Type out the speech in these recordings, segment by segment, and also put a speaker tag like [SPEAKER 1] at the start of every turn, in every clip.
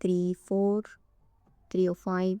[SPEAKER 1] 34, 305,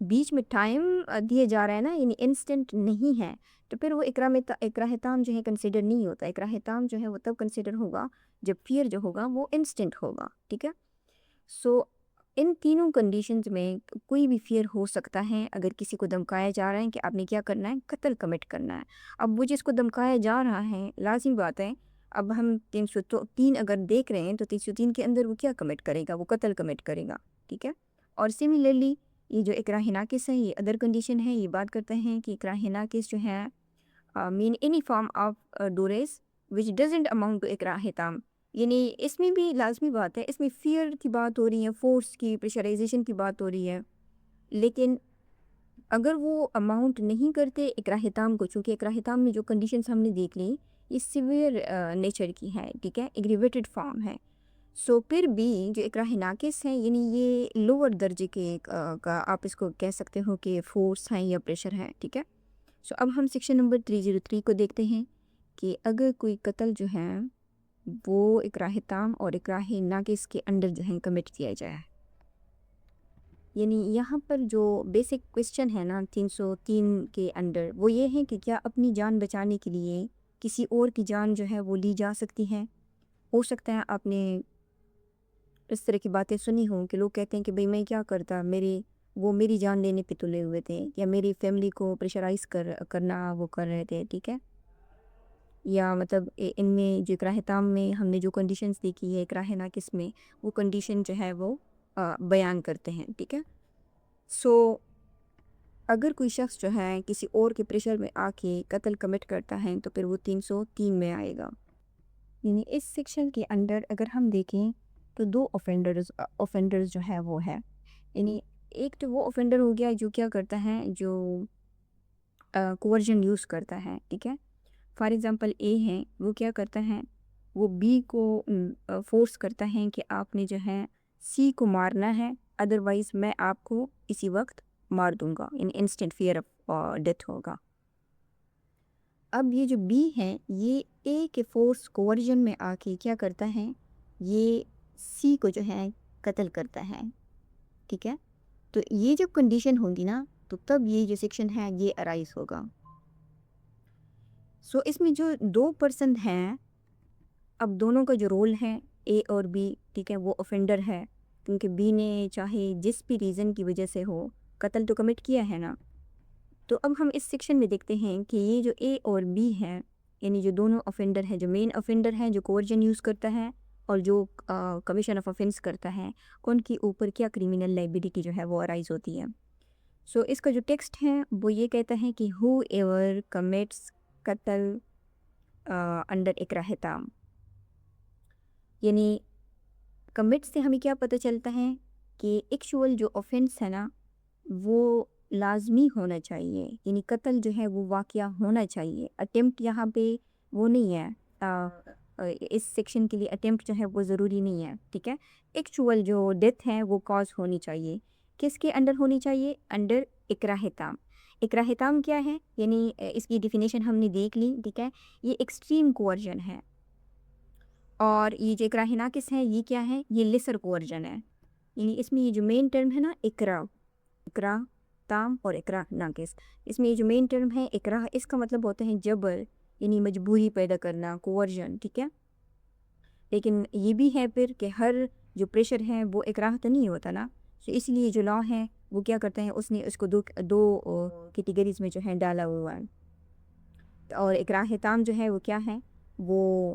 [SPEAKER 1] بیچ میں ٹائم دیا جا رہا ہے نا، یعنی انسٹنٹ نہیں ہے، تو پھر وہ اکراہ تام جو ہے کنسیڈر نہیں ہوتا. اکراہ تام جو ہے وہ تب کنسیڈر ہوگا جب فیئر جو ہوگا وہ انسٹنٹ ہوگا. ٹھیک ہے. سو ان تینوں کنڈیشنز میں کوئی بھی فیئر ہو سکتا ہے. اگر کسی کو دھمکایا جا رہا ہے کہ آپ نے کیا کرنا ہے، قتل کمٹ کرنا ہے. اب وہ جس کو دھمکایا جا رہا ہے، لازمی بات ہے، اب ہم 303 اگر دیکھ رہے ہیں تو 303 کے اندر وہ کیا کمٹ کرے گا، وہ قتل کمٹ کرے گا. ٹھیک ہے. اور سملرلی یہ جو اکراہ ناقص ہے، یہ ادر کنڈیشن ہے. یہ بات کرتے ہیں کہ اکراہ ناقص جو ہے mean any form of duress which doesn't amount to اکراہ تام. یعنی اس میں بھی لازمی بات ہے، اس میں فیئر کی بات ہو رہی ہے، فورس کی، پریشرائزیشن کی بات ہو رہی ہے. لیکن اگر وہ اماؤنٹ نہیں کرتے اکراہ تام کو، چونکہ اکراہ تام میں جو کنڈیشنز ہم نے دیکھ لی یہ سیویئر نیچر کی ہے. ٹھیک ہے. ایگریویٹڈ فارم ہے. سو پھر بھی جو اکراہ ناقص ہیں، یعنی یہ لوور درجے کے کا آپ اس کو کہہ سکتے ہو کہ فورس ہیں یا پریشر ہے. ٹھیک ہے. سو اب ہم سیکشن نمبر 303 کو دیکھتے ہیں کہ اگر کوئی قتل جو ہے وہ اکراہ تام اور اکراہ ناقص کے انڈر جو ہے کمٹ کیا جائے. یعنی یہاں پر جو بیسک کویسچن ہے نا 303 کے انڈر، وہ یہ ہے کہ کیا اپنی جان بچانے کے لیے کسی اور کی جان جو ہے وہ لی جا سکتی ہے. ہو سکتا ہے آپ نے اس طرح کی باتیں سنی ہوں کہ لوگ کہتے ہیں کہ بھئی میں کیا کرتا، وہ میری جان لینے پہ تلے ہوئے تھے، یا میری فیملی کو پریشرائز کرنا وہ کر رہے تھے. ٹھیک ہے. یا مطلب ان میں جو اکراہ تام میں ہم نے جو کنڈیشنز دیکھی ہے، اکراہ ناقص میں وہ کنڈیشن جو ہے وہ بیان کرتے ہیں. ٹھیک ہے. سو اگر کوئی شخص جو ہے کسی اور کے پریشر میں آ کے قتل کمٹ کرتا ہے تو پھر وہ 303 میں آئے گا. یعنی اس سیکشن کے انڈر اگر ہم دیکھیں تو دو اوفینڈرز جو ہے وہ ہے. یعنی ایک تو وہ اوفینڈر ہو گیا جو کیا کرتا ہے، جو کوورژن یوز کرتا ہے. ٹھیک ہے. فار ایگزامپل اے ہے، وہ کیا کرتا ہے، وہ بی کو فورس کرتا ہے کہ آپ نے جو ہے سی کو مارنا ہے، ادروائز میں آپ کو اسی وقت مار دوں گا. انسٹنٹ فیئر آف ڈیتھ ہوگا. اب یہ جو بی ہے یہ اے کے فورس کوورژن میں آ کے کیا کرتا ہے، یہ سی کو جو ہے قتل کرتا ہے. ٹھیک ہے. تو یہ جب کنڈیشن ہوگی نا تو تب یہ جو سیکشن ہے یہ ارائز ہوگا. سو اس میں جو دو پرسن ہیں، اب دونوں کا جو رول ہے اے اور بی، ٹھیک ہے، وہ اوفینڈر ہے کیونکہ بی نے چاہے جس بھی ریزن کی وجہ سے ہو قتل تو کمٹ کیا ہے نا. تو اب ہم اس سیکشن میں دیکھتے ہیں کہ یہ جو اے اور بی ہے، یعنی جو دونوں اوفینڈر ہیں، جو مین اوفینڈر ہے جو کوورژن یوز کرتا ہے اور جو کمیشن آف افینس کرتا ہے، ان کے اوپر کیا کرمینل لائبلٹی جو ہے وہ ارائز ہوتی ہے. سو اس کا جو ٹیکسٹ ہے وہ یہ کہتا ہے کہ ہو ایور کمٹس قتل انڈر اکراہ تام. یعنی کمٹ سے ہمیں کیا پتہ چلتا ہے کہ ایکچوئل جو اوفینس ہے نا وہ لازمی ہونا چاہیے. یعنی قتل جو ہے وہ واقعہ ہونا چاہیے. اٹیمپٹ یہاں پہ وہ نہیں ہے، اس سیکشن کے لیے اٹیمپٹ جو ہے وہ ضروری نہیں ہے. ٹھیک ہے. ایکچوئل جو ڈیتھ ہے وہ کاز ہونی چاہیے. کس کے انڈر ہونی چاہیے؟ انڈر اکراہ تام. اکراہ تام کیا ہے؟ یعنی اس کی ڈیفینیشن ہم نے دیکھ لی. ٹھیک ہے. یہ ایکسٹریم کوورژن ہے. اور یہ جو اکراہ ناقص ہے یہ کیا ہے؟ یہ لیسر کوورژن ہے. یعنی اس میں یہ جو مین ٹرم ہے نا اکراہ تام اور اکراہ ناقص، اس میں یہ جو مین ٹرم ہے اکراہ، اس کا مطلب ہوتا ہے جبر، یعنی مجبوری پیدا کرنا، کوورژن. ٹھیک ہے. لیکن یہ بھی ہے پھر کہ ہر جو پریشر ہے وہ اکراہ تو نہیں ہوتا نا. تو اس لیے جو لا ہے وہ کیا کرتا ہے، اس نے اس کو دو کیٹیگریز میں جو ہے ڈالا ہوا ہے. اور اکراہ تام جو ہے وہ کیا ہے، وہ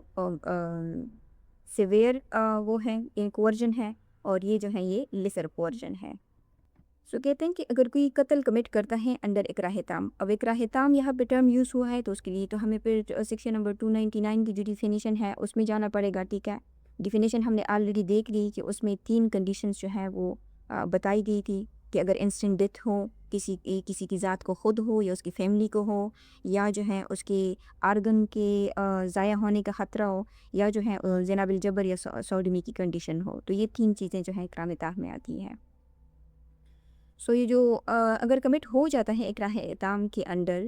[SPEAKER 1] سیویئر وہ ہے کوورژن ہے، اور یہ جو ہے یہ لیسر کوورژن ہے. سو کہتے ہیں کہ اگر کوئی قتل کمٹ کرتا ہے انڈر اکراہ تام، اب اکراہ تام یہاں پہ ٹرم یوز ہوا ہے تو اس کے لیے تو ہمیں پھر سیکشن نمبر 299 کی جو ڈیفینیشن ہے اس میں جانا پڑے گا. ٹھیک ہے. ڈیفینیشن ہم نے آلریڈی دیکھ لی کہ اس میں 3 کنڈیشنز جو ہیں وہ بتائی گئی تھی کہ اگر انسٹنٹ ڈیتھ ہو، کسی کی ذات کو خود ہو یا اس کی فیملی کو ہو، یا جو ہے اس کے آرگن کے ضائع ہونے کا خطرہ ہو، یا جو ہے زنا بالجبر یا سوڈمی کی کنڈیشن ہو. تو یہ 3 چیزیں جو ہیں اکرام تام میں آتی ہیں. سو یہ جو اگر کمٹ ہو جاتا ہے اکراہ تام کے انڈر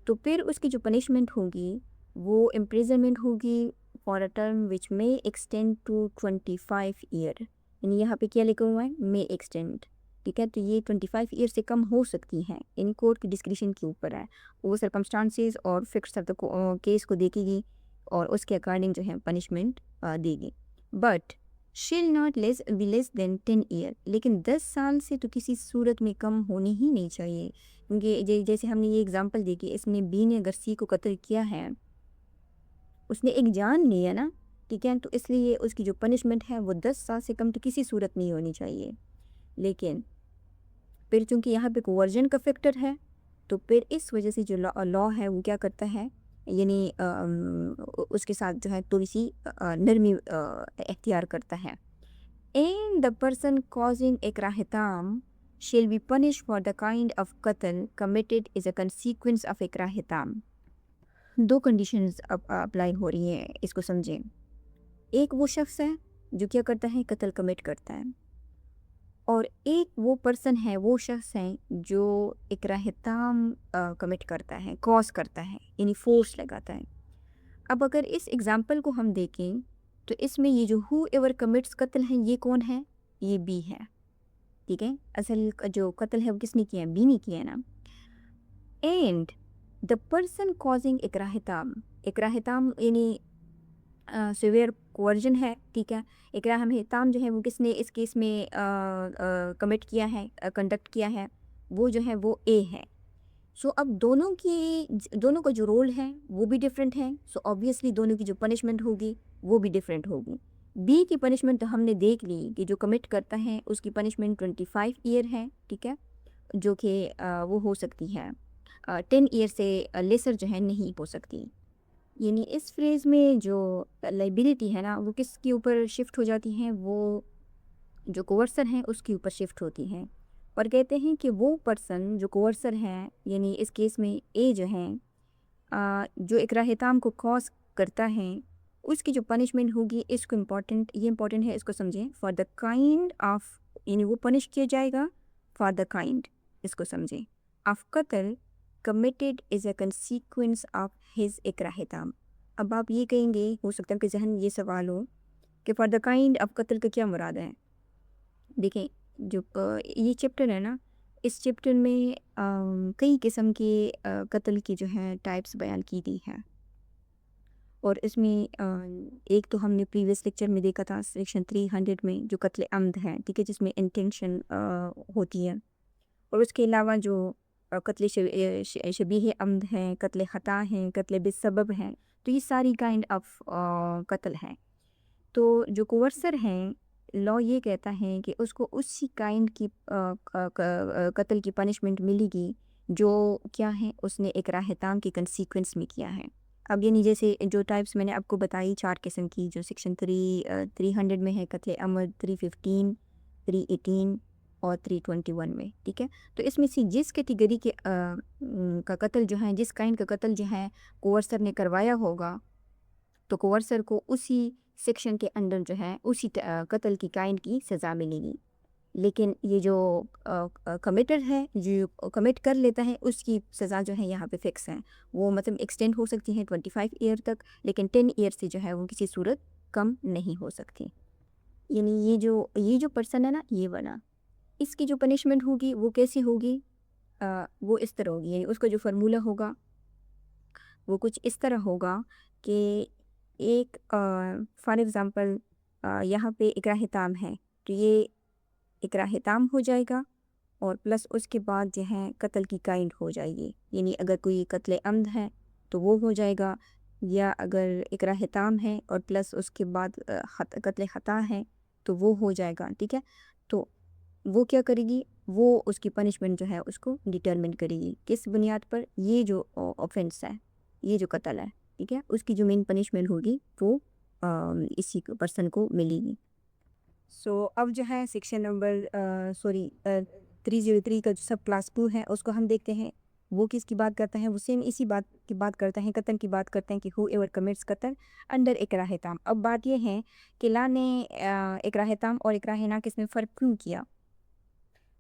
[SPEAKER 1] تو پھر اس کی جو پنشمنٹ ہوگی وہ امپریزنمنٹ ہوگی for a term which may extend to 25 year. یعنی یہاں پہ کیا لکھا ہوا ہے؟ may extend. ٹھیک ہے. تو یہ 25 ایئر سے کم ہو سکتی ہیں. ان کورٹ کی ڈسکریشن کے اوپر ہے. وہ سرکمسٹانسز اور فکس آف دا کیس کو دیکھے گی اور اس کے اکارڈنگ جو ہے پنشمنٹ دے گی. But shall not be less than 10 year. لیکن 10 سال سے تو کسی صورت میں کم ہونی ہی نہیں چاہیے. کیونکہ جیسے ہم نے یہ اگزامپل دیکھی، اس میں بی نے اگر سی کو قتل کیا ہے، اس نے ایک جان لی ہے نا، ٹھیک ہے. تو اس لیے اس کی جو پنشمنٹ ہے وہ 10 سال سے کم تو کسی صورت نہیں ہونی چاہیے. لیکن پھر چونکہ یہاں پہ کوورژن کا فیکٹر ہے، تو پھر اس وجہ سے جو لا ہے وہ کیا کرتا ہے، یعنی اس کے ساتھ جو ہے تھوڑی سی نرمی اختیار کرتا ہے. اینڈ دا پرسن کازنگ اکراہ تام shall be punished for the kind of قتل committed as a consequence of اکراہ تام. دو کنڈیشنز اپلائی ہو رہی ہیں، اس کو سمجھیں. ایک وہ شخص ہے جو کیا کرتا ہے، قتل کمٹ کرتا ہے، اور ایک وہ پرسن ہے، وہ شخص ہے جو اکراہ تام کمٹ کرتا ہے، کاز کرتا ہے، یعنی فورس لگاتا ہے. اب اگر اس ایگزامپل کو ہم دیکھیں تو اس میں یہ جو ہو ایور کمٹس قتل ہیں، یہ کون ہے؟ یہ بی ہے. ٹھیک ہے. اصل جو قتل ہے وہ کس نے کیا ہے؟ بی نے کیا ہے نا. اینڈ دا پرسن کازنگ اکراہ تام، اکراہ تام یعنی سیویئر کوورژن ہے. ٹھیک ہے. اکراہ تام جو ہے وہ کس نے اس کیس میں کمٹ کیا ہے، کنڈکٹ کیا ہے، وہ جو ہے وہ اے ہے. سو اب دونوں کا جو رول ہے وہ بھی ڈفرینٹ ہے. سو آبویسلی دونوں کی جو پنشمنٹ ہوگی وہ بھی ڈفرینٹ ہوگی. بی کی پنشمنٹ تو ہم نے دیکھ لی کہ جو کمٹ کرتا ہے اس کی پنشمنٹ 25 ایئر ہے. ٹھیک ہے. جو کہ وہ ہو سکتی ہے 10 ایئر سے لیسر جو ہے نہیں ہو سکتی. یعنی اس فریز میں جو لائبلٹی ہے نا وہ کس کے اوپر شفٹ ہو جاتی ہیں، وہ جو کوورسر ہیں اس کے اوپر شفٹ ہوتی ہیں. اور کہتے ہیں کہ وہ پرسن جو کوورسر ہے، یعنی اس کیس میں اے جو ہیں، جو اکراہ تام کو کاز کرتا ہے، اس کی جو پنشمنٹ ہوگی، اس کو یہ امپورٹنٹ ہے، اس کو سمجھیں. فار دا کائنڈ آف، یعنی وہ پنش کیا جائے گا فار دا کائنڈ، اس کو سمجھیں، آف قتل committed as a consequence of his اکراہ تام. اب آپ یہ کہیں گے، ہو سکتا ہے کہ ذہن یہ سوال ہو کہ فار دا کائنڈ آف قتل کا کیا مراد ہے. دیکھیں جو یہ چیپٹر ہے نا، اس چیپٹر میں کئی قسم کے قتل کی جو ہیں ٹائپس بیان کی گئی ہیں. اور اس میں ایک تو ہم نے پریویس لیکچر میں دیکھا تھا سیکشن 300 میں، جو قتل عمد ہے. ٹھیک ہے. جس میں انٹینشن ہوتی ہے. اور اس کے علاوہ جو قتل شبیہ عمد ہیں، قتل خطا ہیں، قتل بسبب ہیں. تو یہ ساری کائنڈ آف قتل ہیں. تو جو کوورسر ہیں، لا یہ کہتا ہے کہ اس کو اسی کائنڈ کی قتل کی پنشمنٹ ملے گی جو کیا ہے، اس نے اکراہ تام کی کنسیکوینس میں کیا ہے. اب یعنی جیسے جو ٹائپس میں نے آپ کو بتائی 4 قسم کی، جو سیکشن 300 میں ہے، قتل عمد 315، 318 اور 321 میں. ٹھیک ہے. تو اس میں سے جس کیٹیگری کے کا قتل جو ہے، جس کائنڈ کا قتل جو ہے کوورسر نے کروایا ہوگا، تو کوورسر کو اسی سیکشن کے انڈر جو ہے اسی قتل کی کائنڈ کی سزا ملے گی. لیکن یہ جو کمیٹر ہے، جو کمٹ کر لیتا ہے، اس کی سزا جو ہے یہاں پہ فکس ہے. وہ مطلب ایکسٹینڈ ہو سکتی ہے 25 ایئر تک، لیکن 10 ایئر سے جو ہے وہ کسی صورت کم نہیں ہو سکتی. یعنی یہ جو پرسن ہے نا، یہ بنا، اس کی جو پنشمنٹ ہوگی وہ کیسی ہوگی، وہ اس طرح ہوگی. یعنی اس کا جو فارمولہ ہوگا وہ کچھ اس طرح ہوگا کہ ایک فار ایگزامپل یہاں پہ اکراہ تام ہے، تو یہ اکراہ تام ہو جائے گا، اور پلس اس کے بعد جو ہے قتل کی کائنڈ ہو جائے گی. یعنی اگر کوئی قتل عمد ہے تو وہ ہو جائے گا، یا اگر اکراہ تام ہے اور پلس اس کے بعد قتل خطا ہے تو وہ ہو جائے گا. ٹھیک ہے. تو وہ کیا کرے گی، وہ اس کی پنشمنٹ جو ہے اس کو ڈیٹرمن کرے گی کس بنیاد پر، یہ جو آفینس ہے، یہ جو قتل ہے، ٹھیک ہے، اس کی جو مین پنشمنٹ ہوگی وہ اسی پرسن کو ملے گی. سو اب جو ہے سیکشن نمبر 303 کا جو سب کلاس 2 ہے، اس کو ہم دیکھتے ہیں. وہ کس کی بات کرتا ہے؟ وہ سیم اسی بات کی بات کرتا ہے، قتل کی بات کرتے ہیں کہ ہو ایور کمٹس قتل انڈر اکراہ تام. اب بات یہ ہے کہ لا نے اکراہ تام اور اکراہ ناقص میں فرق کیوں کیا؟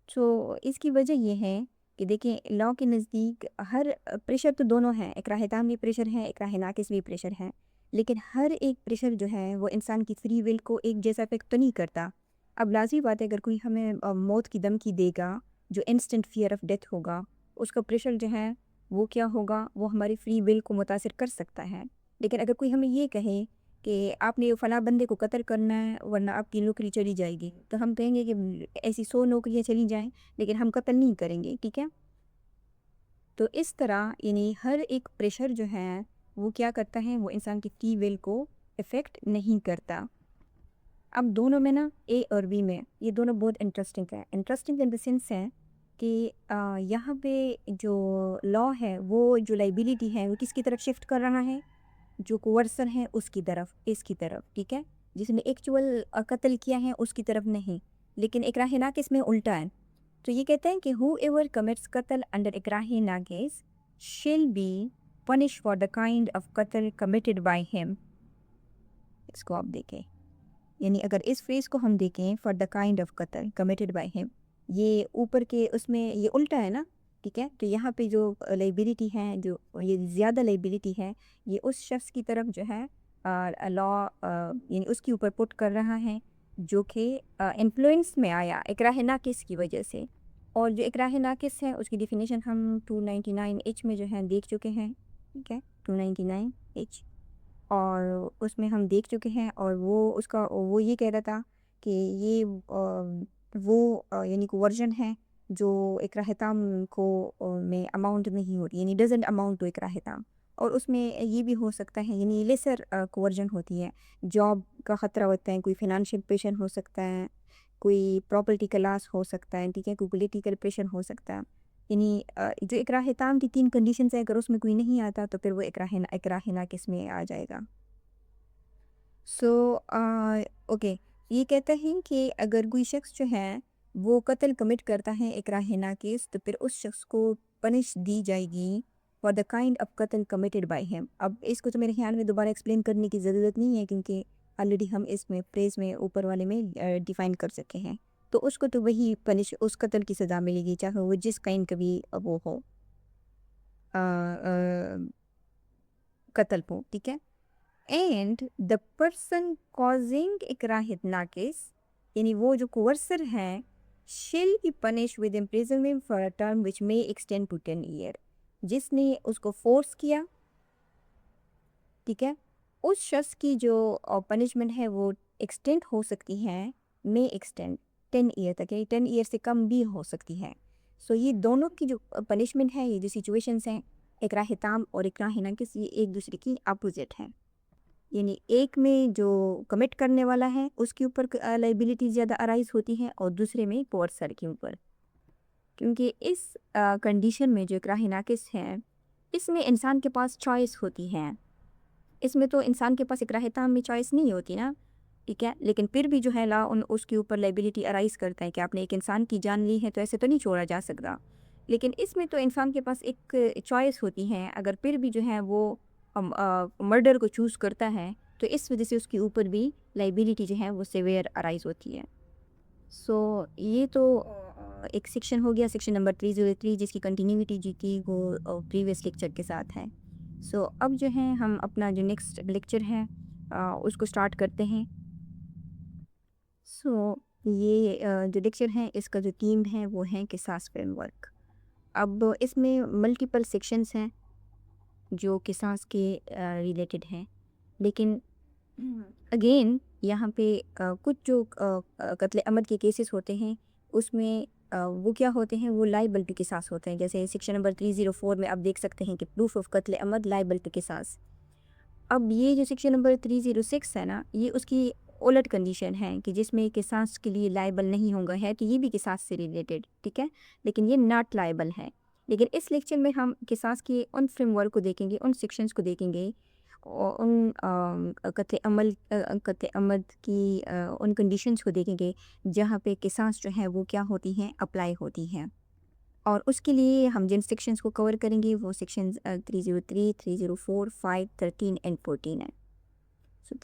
[SPEAKER 1] تو اس کی وجہ یہ ہے کہ دیکھیں لا کے نزدیک ہر پریشر تو دونوں ہیں، اکراہ تام بھی پریشر ہے، اکراہ ناقص بھی پریشر ہے، لیکن ہر ایک پریشر جو ہے وہ انسان کی فری ول کو ایک جیسا افیکٹ تو نہیں کرتا. اب لازمی بات ہے اگر کوئی ہمیں موت کی دھمکی دے گا، جو انسٹنٹ فیئر آف ڈیتھ ہوگا، اس کا پریشر جو ہے وہ کیا ہوگا، وہ ہماری فری ول کو متاثر کر سکتا ہے. لیکن اگر کوئی ہمیں یہ کہے کہ آپ نے فلاں بندے کو قتل کرنا ہے ورنہ آپ کی نوکری چلی جائے گی، تو ہم کہیں گے کہ ایسی 100 نوکریاں چلی جائیں لیکن ہم قتل نہیں کریں گے. ٹھیک ہے. تو اس طرح یعنی ہر ایک پریشر جو ہے وہ کیا کرتا ہے، وہ انسان کی فری ول کو افیکٹ نہیں کرتا. اب دونوں میں نا اے اور بی میں یہ دونوں بہت انٹرسٹنگ ہے. انٹرسٹنگ ان دا سینس ہے کہ یہاں پہ جو لا ہے وہ جو لائبلٹی ہے وہ کس کی طرف شفٹ کر رہا ہے، جو کوورسر ہے اس کی طرف، اس کی طرف. ٹھیک ہے. جس نے ایکچول قتل کیا ہے اس کی طرف نہیں. لیکن اکراہ ناقص میں الٹا ہے. تو یہ کہتے ہیں کہ ہو ایور کمٹس قتل انڈر اکراہ ناقص shall be punish for the kind of قتل کمیٹڈ بائی ہم. اس کو آپ دیکھیں، یعنی اگر اس فریز کو ہم دیکھیں فار دا کائنڈ آف قتل کمیٹڈ بائی ہم، یہ اوپر کے اس میں یہ الٹا ہے نا. ٹھیک ہے. تو یہاں پہ جو لائبلٹی ہے، جو یہ زیادہ لائبلٹی ہے، یہ اس شخص کی طرف جو ہے لا یعنی اس کے اوپر پٹ کر رہا ہے جو کہ انفلوئنس میں آیا اکراہ ناقص کی وجہ سے. اور جو اکراہ ناقص ہے اس کی ڈیفینیشن ہم 299H میں جو ہے دیکھ چکے ہیں. ٹھیک ہے. 299H اور اس میں ہم دیکھ چکے ہیں، اور وہ اس کا وہ یہ کہہ رہا تھا کہ یہ وہ یعنی کہ ورژن ہے جو اکراہ تام کو میں اماؤنٹ نہیں ہوتی، یعنی ڈزنٹ اماؤنٹ ٹو اکراہ تام. اور اس میں یہ بھی ہو سکتا ہے یعنی لیسر کوورژن ہوتی ہے، جاب کا خطرہ ہوتا ہے، کوئی فائنانشیل پریشر ہو سکتا ہے، کوئی پراپرٹی کا لاس ہو سکتا ہے. ٹھیک ہے. کوئی پولیٹیکل پریشر ہو سکتا ہے. یعنی جو اکراہ تام کی 3 کنڈیشنز ہیں، اگر اس میں کوئی نہیں آتا تو پھر وہ اکراہ ناقص میں آ جائے گا. So okay. یہ کہتا ہے کہ اگر کوئی شخص جو ہے وہ قتل کمٹ کرتا ہے اکراہ ناقص، تو پھر اس شخص کو پنش دی جائے گی فار دا کائنڈ آف قتل کمیٹڈ بائی ہم. اب اس کو تو میرے خیال میں دوبارہ ایکسپلین کرنے کی ضرورت نہیں ہے، کیونکہ آلریڈی ہم اس میں پریز میں اوپر والے میں ڈیفائن کر سکے ہیں. تو اس کو تو وہی پنش، اس قتل کی سزا ملے گی، چاہے وہ جس کائنڈ کا بھی وہ ہو قتل ہو. ٹھیک ہے. اینڈ دا پرسن کازنگ اکراہ ناقص، یعنی وہ جو کوورسر ہے، shall be punish with imprisonment for a term which may extend to 10 year. جس نے اس کو فورس کیا، ٹھیک ہے، اس شخص کی جو پنشمنٹ ہے وہ ایکسٹینڈ ہو سکتی ہے، may extend 10 ایئر تک، یعنی 10 ایئر سے کم بھی ہو سکتی ہے. سو یہ دونوں کی جو پنشمنٹ ہے، یہ جو سچویشنز ہیں اکراہ تام اور اکراہ ناقص، یہ ایک دوسرے کی اپوزٹ ہیں. یعنی ایک میں جو کمٹ کرنے والا ہے اس کے اوپر لائبلٹی زیادہ ارائز ہوتی ہے، اور دوسرے میں کوورسر کے اوپر. کیونکہ اس کنڈیشن میں جو اکراہ ناقص ہے، اس میں انسان کے پاس چوائس ہوتی ہے. اس میں تو انسان کے پاس اکراہ تام میں چوائس نہیں ہوتی نا. ٹھیک ہے. لیکن پھر بھی جو ہے لا اس کے اوپر لائبلٹی ارائز کرتا ہے کہ آپ نے ایک انسان کی جان لی ہے تو ایسے تو نہیں چھوڑا جا سکتا. لیکن اس میں تو انسان کے پاس ایک چوائس ہوتی ہے، اگر پھر بھی جو ہے وہ مرڈر کو چوز کرتا ہے تو اس وجہ سے اس کے اوپر بھی لائبلٹی جو ہے وہ سیویئر ارائز ہوتی ہے. سو یہ تو ایک سیکشن ہو گیا، سیکشن نمبر 303، جس کی کنٹینیوٹی جو تھی وہ پریویس لیکچر کے ساتھ ہے. سو اب جو ہے ہم اپنا جو نیکسٹ لیکچر ہے اس کو سٹارٹ کرتے ہیں. سو یہ جو لیکچر ہے اس کا جو تھیم ہے وہ ہے قصاص فریم ورک. اب اس میں ملٹیپل سیکشنز ہیں جو قصاص کے ریلیٹڈ ہیں، لیکن اگین یہاں پہ کچھ جو قتل عمد کے کیسز ہوتے ہیں اس میں وہ کیا ہوتے ہیں، وہ لائبل ٹو قصاص ہوتے ہیں. جیسے سیکشن نمبر 304 میں آپ دیکھ سکتے ہیں کہ پروف آف قتل عمد لائبل ٹو قصاص. اب یہ جو سیکشن نمبر 306 ہے نا، یہ اس کی الٹ کنڈیشن ہے کہ جس میں قصاص کے لیے لائبل نہیں ہوگا ہے، تو یہ بھی قصاص سے ریلیٹڈ. ٹھیک ہے. لیکن یہ ناٹ لائبل ہے. لیکن اس لیکچر میں ہم قصاص کے ان فریم ورک کو دیکھیں گے، ان سیکشنز کو دیکھیں گے، ان قتل عمد کی ان کنڈیشنز کو دیکھیں گے جہاں پہ قصاص جو ہے وہ کیا ہوتی ہیں، اپلائی ہوتی ہیں. اور اس کے لیے ہم جن سیکشنز کو کور کریں گے وہ سیکشنز 303، 304، 5، 13 اینڈ 14 ہیں. سو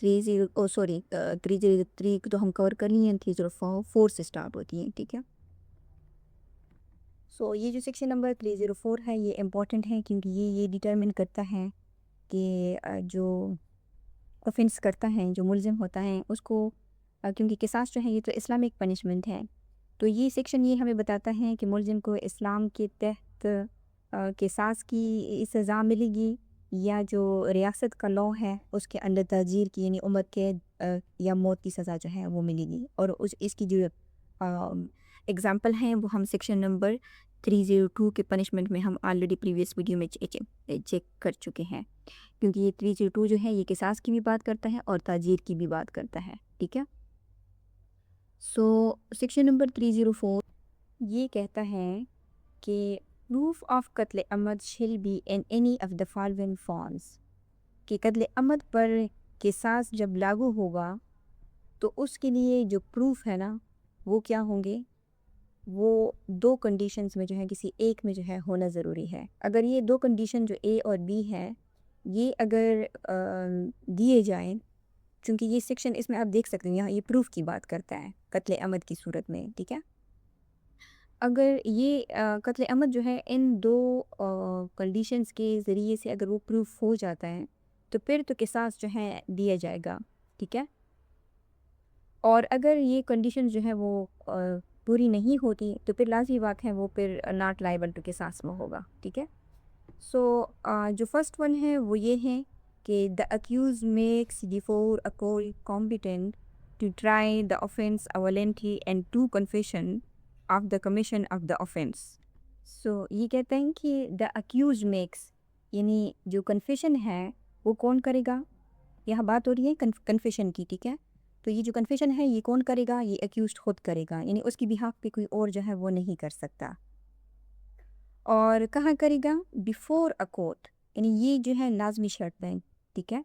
[SPEAKER 1] 303 کو تو ہم کور کر لیے ہیں، 304 سے سٹارٹ ہوتی ہیں. ٹھیک ہے. سو یہ جو سیکشن نمبر 304 ہے یہ امپورٹنٹ ہے، کیونکہ یہ ڈیٹرمن کرتا ہے کہ جو اوفینس کرتا ہے، جو ملزم ہوتا ہے، اس کو کیونکہ قصاص جو ہے یہ تو اسلامک پنشمنٹ ہے، تو یہ سیکشن یہ ہمیں بتاتا ہے کہ ملزم کو اسلام کے تحت قصاص کی سزا ملے گی، یا جو ریاست کا لاء ہے اس کے اندر تعزیر کی یعنی عمر قید یا موت کی سزا جو ہے وہ ملے گی. اور اس کی جو اگزامپل ہیں وہ ہم سیکشن نمبر 302 کے پنشمنٹ میں ہم آلریڈی پریویس ویڈیو میں چیک کر چکے ہیں، کیونکہ یہ 302 جو ہے یہ قصاص کی بھی بات کرتا ہے اور تعزیر کی بھی بات کرتا ہے. ٹھیک ہے، سو سیکشن نمبر 304 یہ کہتا ہے کہ پروف آف قتل عمد shall be in any of the following forms, کہ قتل عمد پر قصاص جب لاگو ہوگا تو اس کے لیے جو پروف ہے نا وہ کیا ہوں گے، وہ دو کنڈیشنز میں جو ہے کسی ایک میں جو ہے ہونا ضروری ہے. اگر یہ دو کنڈیشن جو اے اور بی ہے یہ اگر دیے جائیں، چونکہ یہ سیکشن اس میں آپ دیکھ سکتے ہیں یہاں یہ پروف کی بات کرتا ہے قتل عمد کی صورت میں. ٹھیک ہے، اگر یہ قتل عمد جو ہے ان دو کنڈیشنز کے ذریعے سے اگر وہ پروف ہو جاتا ہے تو پھر تو قصاص جو ہے دیا جائے گا. ٹھیک ہے، اور اگر یہ کنڈیشن جو ہے وہ پوری نہیں ہوتی تو پھر لازمی بات ہے وہ پھر ناٹ لائبل ٹو قصاص میں ہوگا. ٹھیک ہے، سو جو فرسٹ ون ہے وہ یہ ہے کہ the accused makes before a court competent to try the offense voluntarily and to confession of the commission of the offense. سو یہ کہتے ہیں کہ دا اکیوز میکس یعنی جو کنفیشن ہے وہ کون کرے گا، یہاں بات ہو رہی ہے کنفیشن کی. ٹھیک ہے، تو یہ جو کنفیشن ہے یہ کون کرے گا، یہ اکیوزڈ خود کرے گا، یعنی اس کی بہاف پہ کوئی اور جو ہے وہ نہیں کر سکتا. اور کہاں کرے گا، بیفور اے کورٹ، یعنی یہ جو ہے لازمی شرط ہے. ٹھیک ہے،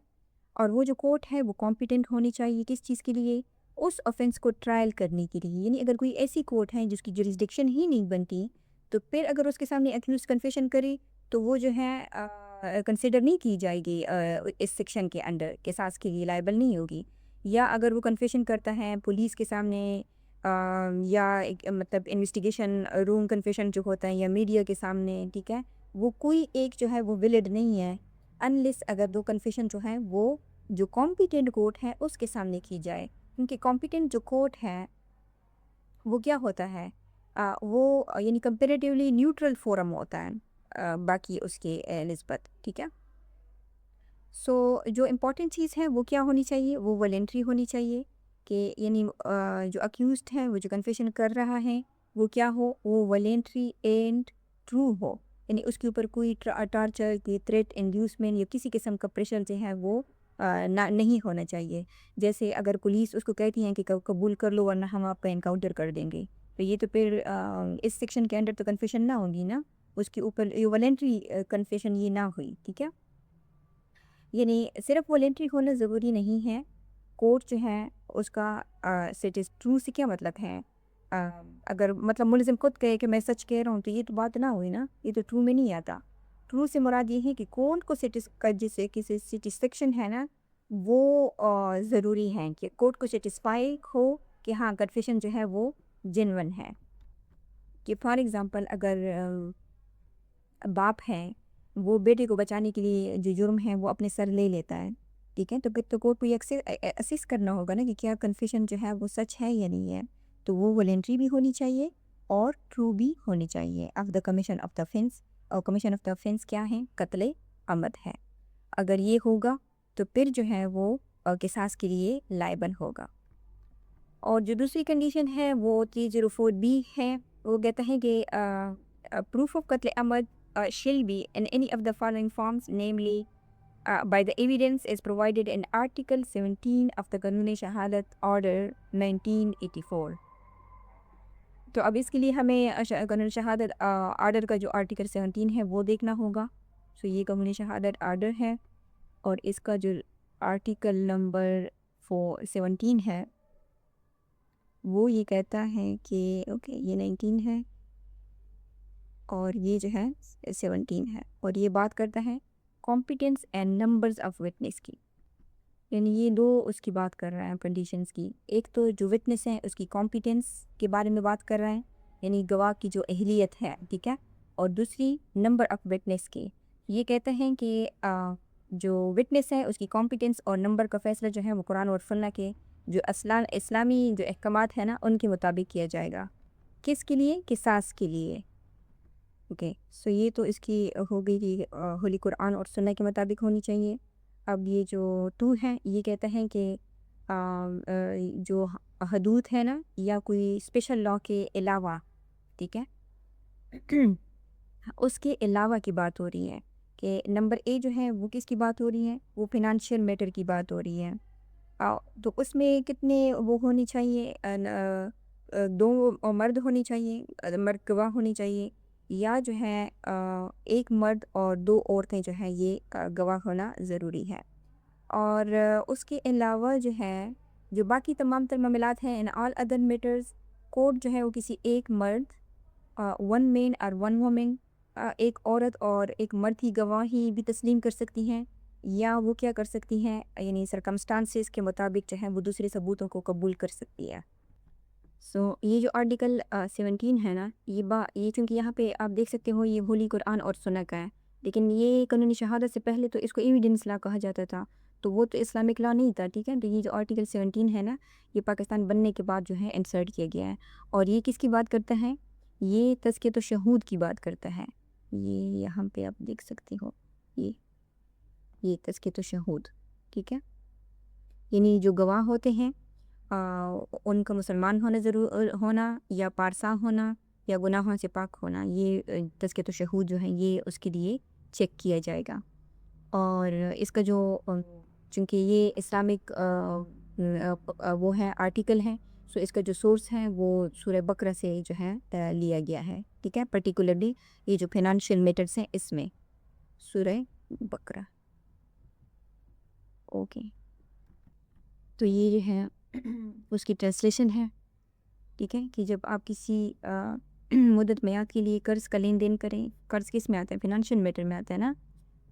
[SPEAKER 1] اور وہ جو کورٹ ہے وہ کمپیٹنٹ ہونی چاہیے کس چیز کے لیے، اس آفینس کو ٹرائل کرنے کے لیے. یعنی اگر کوئی ایسی کورٹ ہے جس کی جوریسڈکشن ہی نہیں بنتی تو پھر اگر اس کے سامنے اکیوز کنفیشن کرے تو وہ جو ہے کنسیڈر نہیں کی جائے گی اس سیکشن کے انڈر، قصاص کے لیے لائبل نہیں ہوگی. یا اگر وہ کنفیشن کرتا ہے پولیس کے سامنے یا مطلب انویسٹیگیشن روم کنفیشن جو ہوتا ہے یا میڈیا کے سامنے، ٹھیک ہے، وہ کوئی ایک جو ہے وہ ویلڈ نہیں ہے انلیس اگر دو کنفیشن جو ہے وہ جو کمپیٹنٹ کورٹ ہے اس کے سامنے کی جائے. کیونکہ کمپیٹنٹ جو کورٹ ہے وہ کیا ہوتا ہے، وہ یعنی کمپیریٹیولی نیوٹرل فورم ہوتا ہے باقی اس کے نسبت. ٹھیک ہے، سو جو امپورٹنٹ چیز ہے وہ کیا ہونی چاہیے، وہ والنٹری ہونی چاہیے، کہ یعنی جو اکیوزڈ ہے وہ جو کنفیشن کر رہا ہے وہ کیا ہو، وہ والنٹری اینڈ ٹرو ہو. یعنی اس کے اوپر کوئی ٹارچر کی تھریٹ انڈیوسمنٹ یا کسی قسم کا پریشر جو ہے وہ نہیں ہونا چاہیے. جیسے اگر پولیس اس کو کہتی ہیں کہ قبول کر لو ورنہ ہم آپ کا انکاؤنٹر کر دیں گے، تو یہ تو پھر اس سیکشن کے اندر تو کنفیشن نہ ہوگی نا، اس کے اوپر یہ والنٹری کنفیشن یہ نہ ہوئی. ٹھیک ہے، یعنی صرف والنٹری ہونا ضروری نہیں ہے، کورٹ جو ہے اس کا سیٹس ٹرو سے کیا مطلب ہے، اگر مطلب ملزم خود کہے کہ میں سچ کہہ رہا ہوں تو یہ تو بات نہ ہوئی نا، یہ تو ٹرو میں نہیں آتا. ٹرو سے مراد یہ ہے کہ کورٹ کو جسے کسی سیٹسفیکشن ہے نا وہ ضروری ہے کہ کورٹ کو سیٹسفائی ہو کہ ہاں کنفیشن جو ہے وہ جینون ہے. کہ فار ایگزامپل اگر باپ ہے وہ بیٹے کو بچانے کے لیے جو جرم ہے وہ اپنے سر لے لیتا ہے، ٹھیک ہے، تو پھر تو کورٹ کو یہ اسیس کرنا ہوگا نا کہ کیا کنفیشن جو ہے وہ سچ ہے یا نہیں ہے، تو وہ والنٹری بھی ہونی چاہیے اور ٹرو بھی ہونی چاہیے of the commission of the offense. اور کمیشن آف دا offense کیا ہے، قتل عمد ہے. اگر یہ ہوگا تو پھر جو ہے وہ قصاص کے لیے لائبل ہوگا. اور جو دوسری کنڈیشن ہے وہ 304B ہے، وہ کہتا ہے کہ پروف آف قتل عمد shall be in any of the following forms, namely by the evidence is provided in Article 17 of the قانون شہادت Order 1984. تو اب اس کے لیے ہمیں قانون شہادت آرڈر کا جو آرٹیکل 17 ہے وہ دیکھنا ہوگا. سو یہ قانون شہادت آرڈر ہے اور اس کا جو آرٹیکل نمبر 17 ہے وہ یہ کہتا ہے کہ اوکے یہ 19 ہے اور یہ جو ہے 17 ہے، اور یہ بات کرتا ہے competence and numbers of witness کی. یعنی یہ دو اس کی بات کر رہا ہے کنڈیشنز کی. ایک تو جو وٹنس ہے اس کی کمپیٹنس کے بارے میں بات کر رہا ہے، یعنی گواہ کی جو اہلیت ہے، ٹھیک ہے، اور دوسری نمبر آف وٹنس کی. یہ کہتے ہیں کہ جو وٹنس ہے اس کی کمپیٹنس اور نمبر کا فیصلہ جو ہے وہ قرآن اور سنہ کے جو اسلامی جو احکامات ہیں نا ان کے مطابق کیا جائے گا. کس کے لیے؟ قصاص کے لیے. اوکے، سو یہ تو اس کی ہو گئی کہ ہولی قرآن اور سنہ کے مطابق ہونی چاہیے. اب یہ جو تو ہے یہ کہتا ہے کہ جو حدود ہے نا یا کوئی اسپیشل لا کے علاوہ، ٹھیک ہے، اس کے علاوہ کی بات ہو رہی ہے کہ نمبر اے جو ہے وہ کس کی بات ہو رہی ہے؟ وہ فنانشیل میٹر کی بات ہو رہی ہے. تو اس میں کتنے وہ ہونی چاہیے؟ دو مرد ہونی چاہیے، مرد گواہ ہونی چاہیے، یا جو ہے ایک مرد اور دو عورتیں جو ہیں یہ گواہ ہونا ضروری ہے. اور اس کے علاوہ جو ہے جو باقی تمام تر معاملات ہیں ان آل ادر میٹرز، کورٹ جو ہے وہ کسی ایک مرد، ون مین اور ون وومن، ایک عورت اور ایک مرد کی گواہی بھی تسلیم کر سکتی ہیں، یا وہ کیا کر سکتی ہیں یعنی سرکمسٹانسز کے مطابق جو ہے وہ دوسرے ثبوتوں کو قبول کر سکتی ہے. سو یہ جو آرٹیکل 17 ہے نا یہ چونکہ یہاں پہ آپ دیکھ سکتے ہو یہ ہولی قرآن اور سنہ کا ہے، لیکن یہ قانونی شہادت سے پہلے تو اس کو ایویڈنس لا کہا جاتا تھا، تو وہ تو اسلامک لا نہیں تھا. ٹھیک ہے، تو یہ جو آرٹیکل 17 ہے نا یہ پاکستان بننے کے بعد جو ہے انسرٹ کیا گیا ہے. اور یہ کس کی بات کرتا ہے؟ یہ تزکیۃ الشہود کی بات کرتا ہے. یہ یہاں پہ آپ دیکھ سکتے ہو یہ تزکیۃ الشہود. ٹھیک ہے، یعنی جو گواہ ہوتے ہیں ان کا مسلمان ہونا ضرور ہونا یا پارسا ہونا یا گناہوں سے پاک ہونا، یہ تزکیۃ الشہود جو ہیں یہ اس کے لیے چیک کیا جائے گا. اور اس کا جو چونکہ یہ اسلامک وہ ہے آرٹیکل ہے، سو اس کا جو سورس ہے وہ سورہ بقرہ سے جو ہے لیا گیا ہے. ٹھیک ہے، پرٹیکولرلی یہ جو فنانشیل میٹرز ہیں اس میں سورہ بقرہ. اوکے، تو یہ جو ہے اس کی ٹرانسلیشن ہے. ٹھیک ہے، کہ جب آپ کسی مدت میعاد کے لیے قرض کا لین دین کریں، قرض کس میں آتا ہے؟ فنانشیل میٹر میں آتا ہے نا.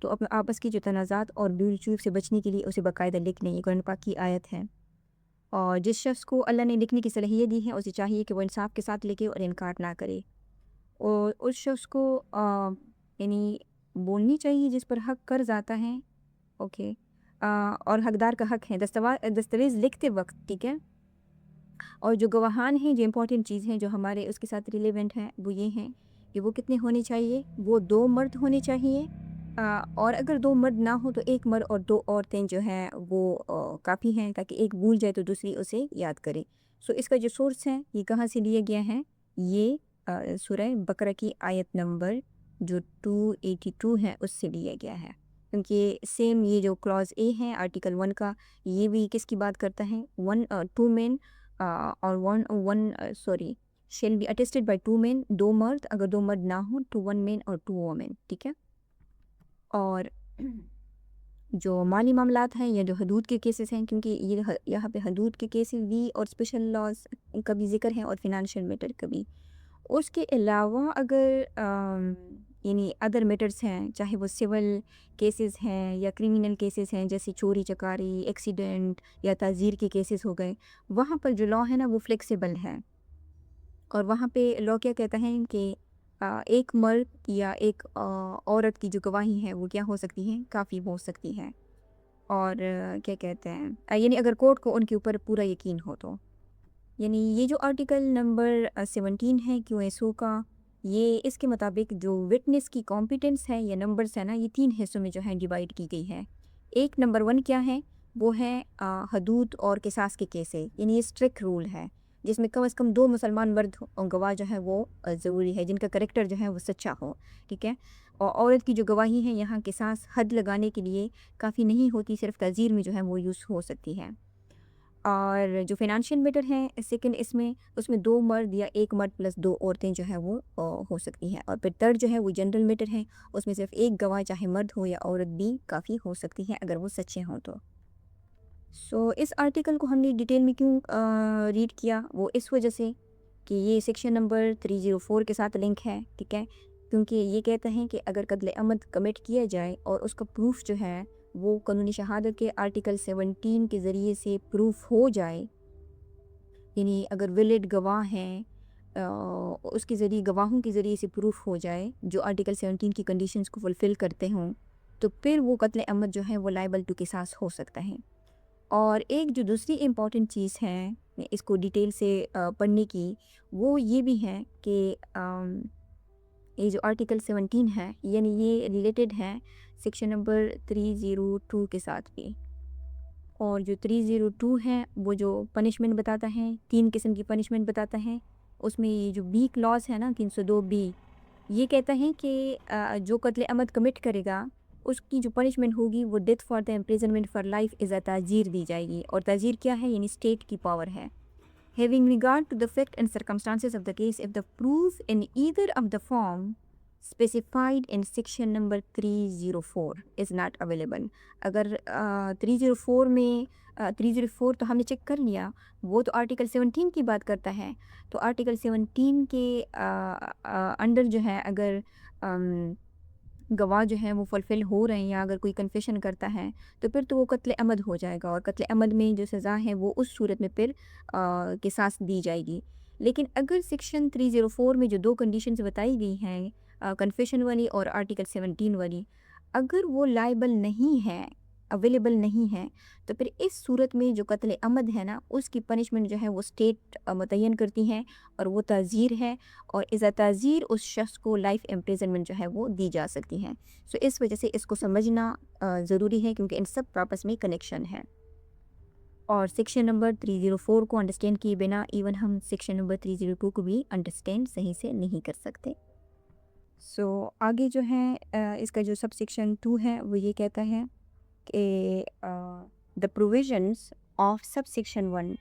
[SPEAKER 1] تو اپنے آپس کی جو تنازعات اور بیڑ چوب سے بچنے کے لیے اسے باقاعدہ لکھ لیں. یہ قرآن پاک کی آیت ہے. اور جس شخص کو اللہ نے لکھنے کی صلاحیت دی ہے اسے چاہیے کہ وہ انصاف کے ساتھ لکھے اور انکار نہ کرے. اور اس شخص کو یعنی بولنی چاہیے جس پر حق قرض آتا ہے. اوکے، اور حقدار کا حق ہے دستاویز لکھتے وقت. ٹھیک ہے، اور جو گواہان ہیں جو امپورٹنٹ چیز ہیں جو ہمارے اس کے ساتھ ریلیونٹ ہیں وہ یہ ہیں کہ وہ کتنے ہونے چاہیے؟ وہ 2 مرد ہونے چاہیے، اور اگر 2 مرد نہ ہو تو ایک مرد اور 2 عورتیں جو ہیں وہ کافی ہیں تاکہ ایک بھول جائے تو دوسری اسے یاد کرے. سو اس کا جو سورس ہے یہ کہاں سے لیا گیا ہے؟ یہ سورہ بقرہ کی آیت نمبر جو 282 ہے اس سے لیا گیا ہے. کیونکہ سیم یہ جو کلاز اے ہے آرٹیکل 1 کا یہ بھی کس کی بات کرتا ہے؟ 2 مین اور شیل بی اٹیسٹڈ بائی 2 مین، 2 مرد، اگر 2 مرد نہ ہوں تو 1 مین اور 2 وومن. ٹھیک ہے، اور جو مالی معاملات ہیں یا جو حدود کے کیسز ہیں، کیونکہ یہ یہاں پہ حدود کے کیسز بھی اور اسپیشل لاز کا بھی ذکر ہے اور فنانشیل میٹر کا بھی. اس کے علاوہ اگر یعنی ادر میٹرز ہیں چاہے وہ سول کیسز ہیں یا کرمینل کیسز ہیں جیسے چوری چکاری، ایکسیڈنٹ یا تعزیر کے کیسز ہو گئے، وہاں پر جو لا ہے نا وہ فلیکسیبل ہے. اور وہاں پہ لا کیا کہتا ہے کہ ایک مرد یا ایک عورت کی جو گواہی ہے وہ کیا ہو سکتی ہے؟ کافی ہو سکتی ہے. اور کیا کہتے ہیں یعنی اگر کورٹ کو ان کے اوپر پورا یقین ہو تو. یعنی یہ جو آرٹیکل نمبر 17 ہے کیو ایس او کا، یہ اس کے مطابق جو وٹنس کی کمپیٹنس ہے یا نمبرز ہے نا یہ 3 حصوں میں جو ہے ڈیوائڈ کی گئی ہے. ایک نمبر 1 کیا ہے؟ وہ ہے حدود اور قصاص کے کیسز، یعنی یہ اسٹرکٹ رول ہے جس میں کم از کم 2 مسلمان مرد گواہ جو ہے وہ ضروری ہے جن کا کریکٹر جو ہے وہ سچا ہو. ٹھیک ہے، اور عورت کی جو گواہی ہے یہاں قصاص حد لگانے کے لیے کافی نہیں ہوتی، صرف تعزیر میں جو ہے وہ یوز ہو سکتی ہے. اور جو فنانشیل میٹر ہیں سیکنڈ اس میں 2 مرد یا ایک مرد پلس 2 عورتیں جو ہیں وہ ہو سکتی ہیں. اور پھر تھرڈ جو ہے وہ جنرل میٹر ہے، اس میں صرف ایک گواہ چاہے مرد ہو یا عورت بھی کافی ہو سکتی ہے اگر وہ سچے ہوں تو. سو اس آرٹیکل کو ہم نے ڈیٹیل میں کیوں ریڈ کیا؟ وہ اس وجہ سے کہ یہ سیکشن نمبر 304 کے ساتھ لنک ہے. ٹھیک ہے، کیونکہ یہ کہتا ہے کہ اگر قتل عمد کمٹ کیا جائے اور اس کا پروف جو ہے وہ قانونی شہادت کے آرٹیکل 17 کے ذریعے سے پروف ہو جائے، یعنی اگر ویلڈ گواہ ہیں اس کے ذریعے گواہوں کے ذریعے سے پروف ہو جائے جو آرٹیکل 17 کی کنڈیشنز کو فلفل کرتے ہوں، تو پھر وہ قتل عمد جو ہے وہ لائبل ٹو قصاص ہو سکتا ہے. اور ایک جو دوسری امپورٹنٹ چیز ہے اس کو ڈیٹیل سے پڑھنے کی، وہ یہ بھی ہے کہ یہ جو آرٹیکل 17 ہے یعنی یہ ریلیٹڈ ہے سیکشن نمبر 302 کے ساتھ بھی. اور جو 302 ہے وہ جو پنشمنٹ بتاتا ہے، 3 قسم کی پنشمنٹ بتاتا ہے. اس میں یہ جو بی کلاس ہے نا 302 بی، یہ کہتا ہے کہ جو قتل عمد کمٹ کرے گا اس کی جو پنشمنٹ ہوگی وہ death for the imprisonment for life as a تعزیر دی جائے گی. اور تعزیر کیا ہے؟ یعنی اسٹیٹ کی پاور ہے. Having regard to the fact and circumstances of the case, if the proof in either of the form specified in section number 304 is not available. اگر 304 میں 304 تو ہم نے چیک کر لیا، وہ تو آرٹیکل 17 کی بات کرتا ہے. تو آرٹیکل 17 کے انڈر جو ہے اگر گواہ جو ہیں وہ فلفل ہو رہے ہیں یا اگر کوئی کنفیشن کرتا ہے تو پھر تو وہ قتل عمد ہو جائے گا. اور قتل عمد میں جو سزا ہے وہ اس صورت میں پھر قصاص دی جائے گی. لیکن اگر سیکشن 304 میں جو 2 کنڈیشنز بتائی گئی ہیں کنفیشن والی اور آرٹیکل 17 والی، اگر وہ لائبل نہیں ہے، اویلیبل نہیں ہے، تو پھر اس صورت میں جو قتل عمد ہے نا اس کی پنشمنٹ جو ہے وہ اسٹیٹ متعین کرتی ہے اور وہ تعزیر ہے. اور اذا تعزیر اس شخص کو لائف امپریزنمنٹ جو ہے وہ دی جا سکتی ہے. سو اس وجہ سے اس کو سمجھنا ضروری ہے کیونکہ ان سب پراپس میں کنیکشن ہے. اور سیکشن نمبر 304 کو انڈرسٹینڈ کیے بنا ایون ہم سیکشن نمبر 302 کو بھی انڈرسٹینڈ صحیح سے نہیں کر سکتے. سو آگے جو ہے اس کا جو سب سیکشن 2 ہے وہ یہ کہتا ہے کہ دا پروویژنس آف سب سیکشن 1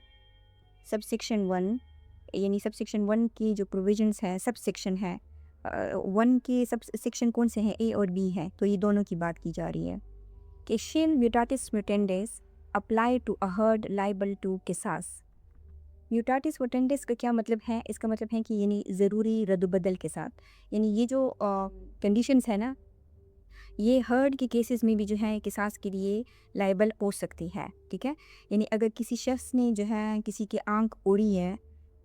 [SPEAKER 1] یعنی سب سیکشن 1 کی جو پروویژنس ہے، سب سیکشن ہے 1 کے سب سیکشن کون سے ہیں؟ اے اور بی ہے. تو یہ دونوں کی بات کی جا رہی ہے کہ shall mutatis mutandis apply to a hurt liable to قصاص. میوٹاتس میوٹینڈیس کا کیا مطلب ہے؟ اس کا مطلب ہے کہ یعنی ضروری رد و بدل کے ساتھ. یعنی یہ جو کنڈیشنز ہے نا یہ ہرڈ کے کیسز میں بھی جو ہے قصاص کے لیے لائبل ہو سکتی ہے. ٹھیک ہے، یعنی اگر کسی شخص نے جو ہے کسی کی آنکھ اوڑی ہے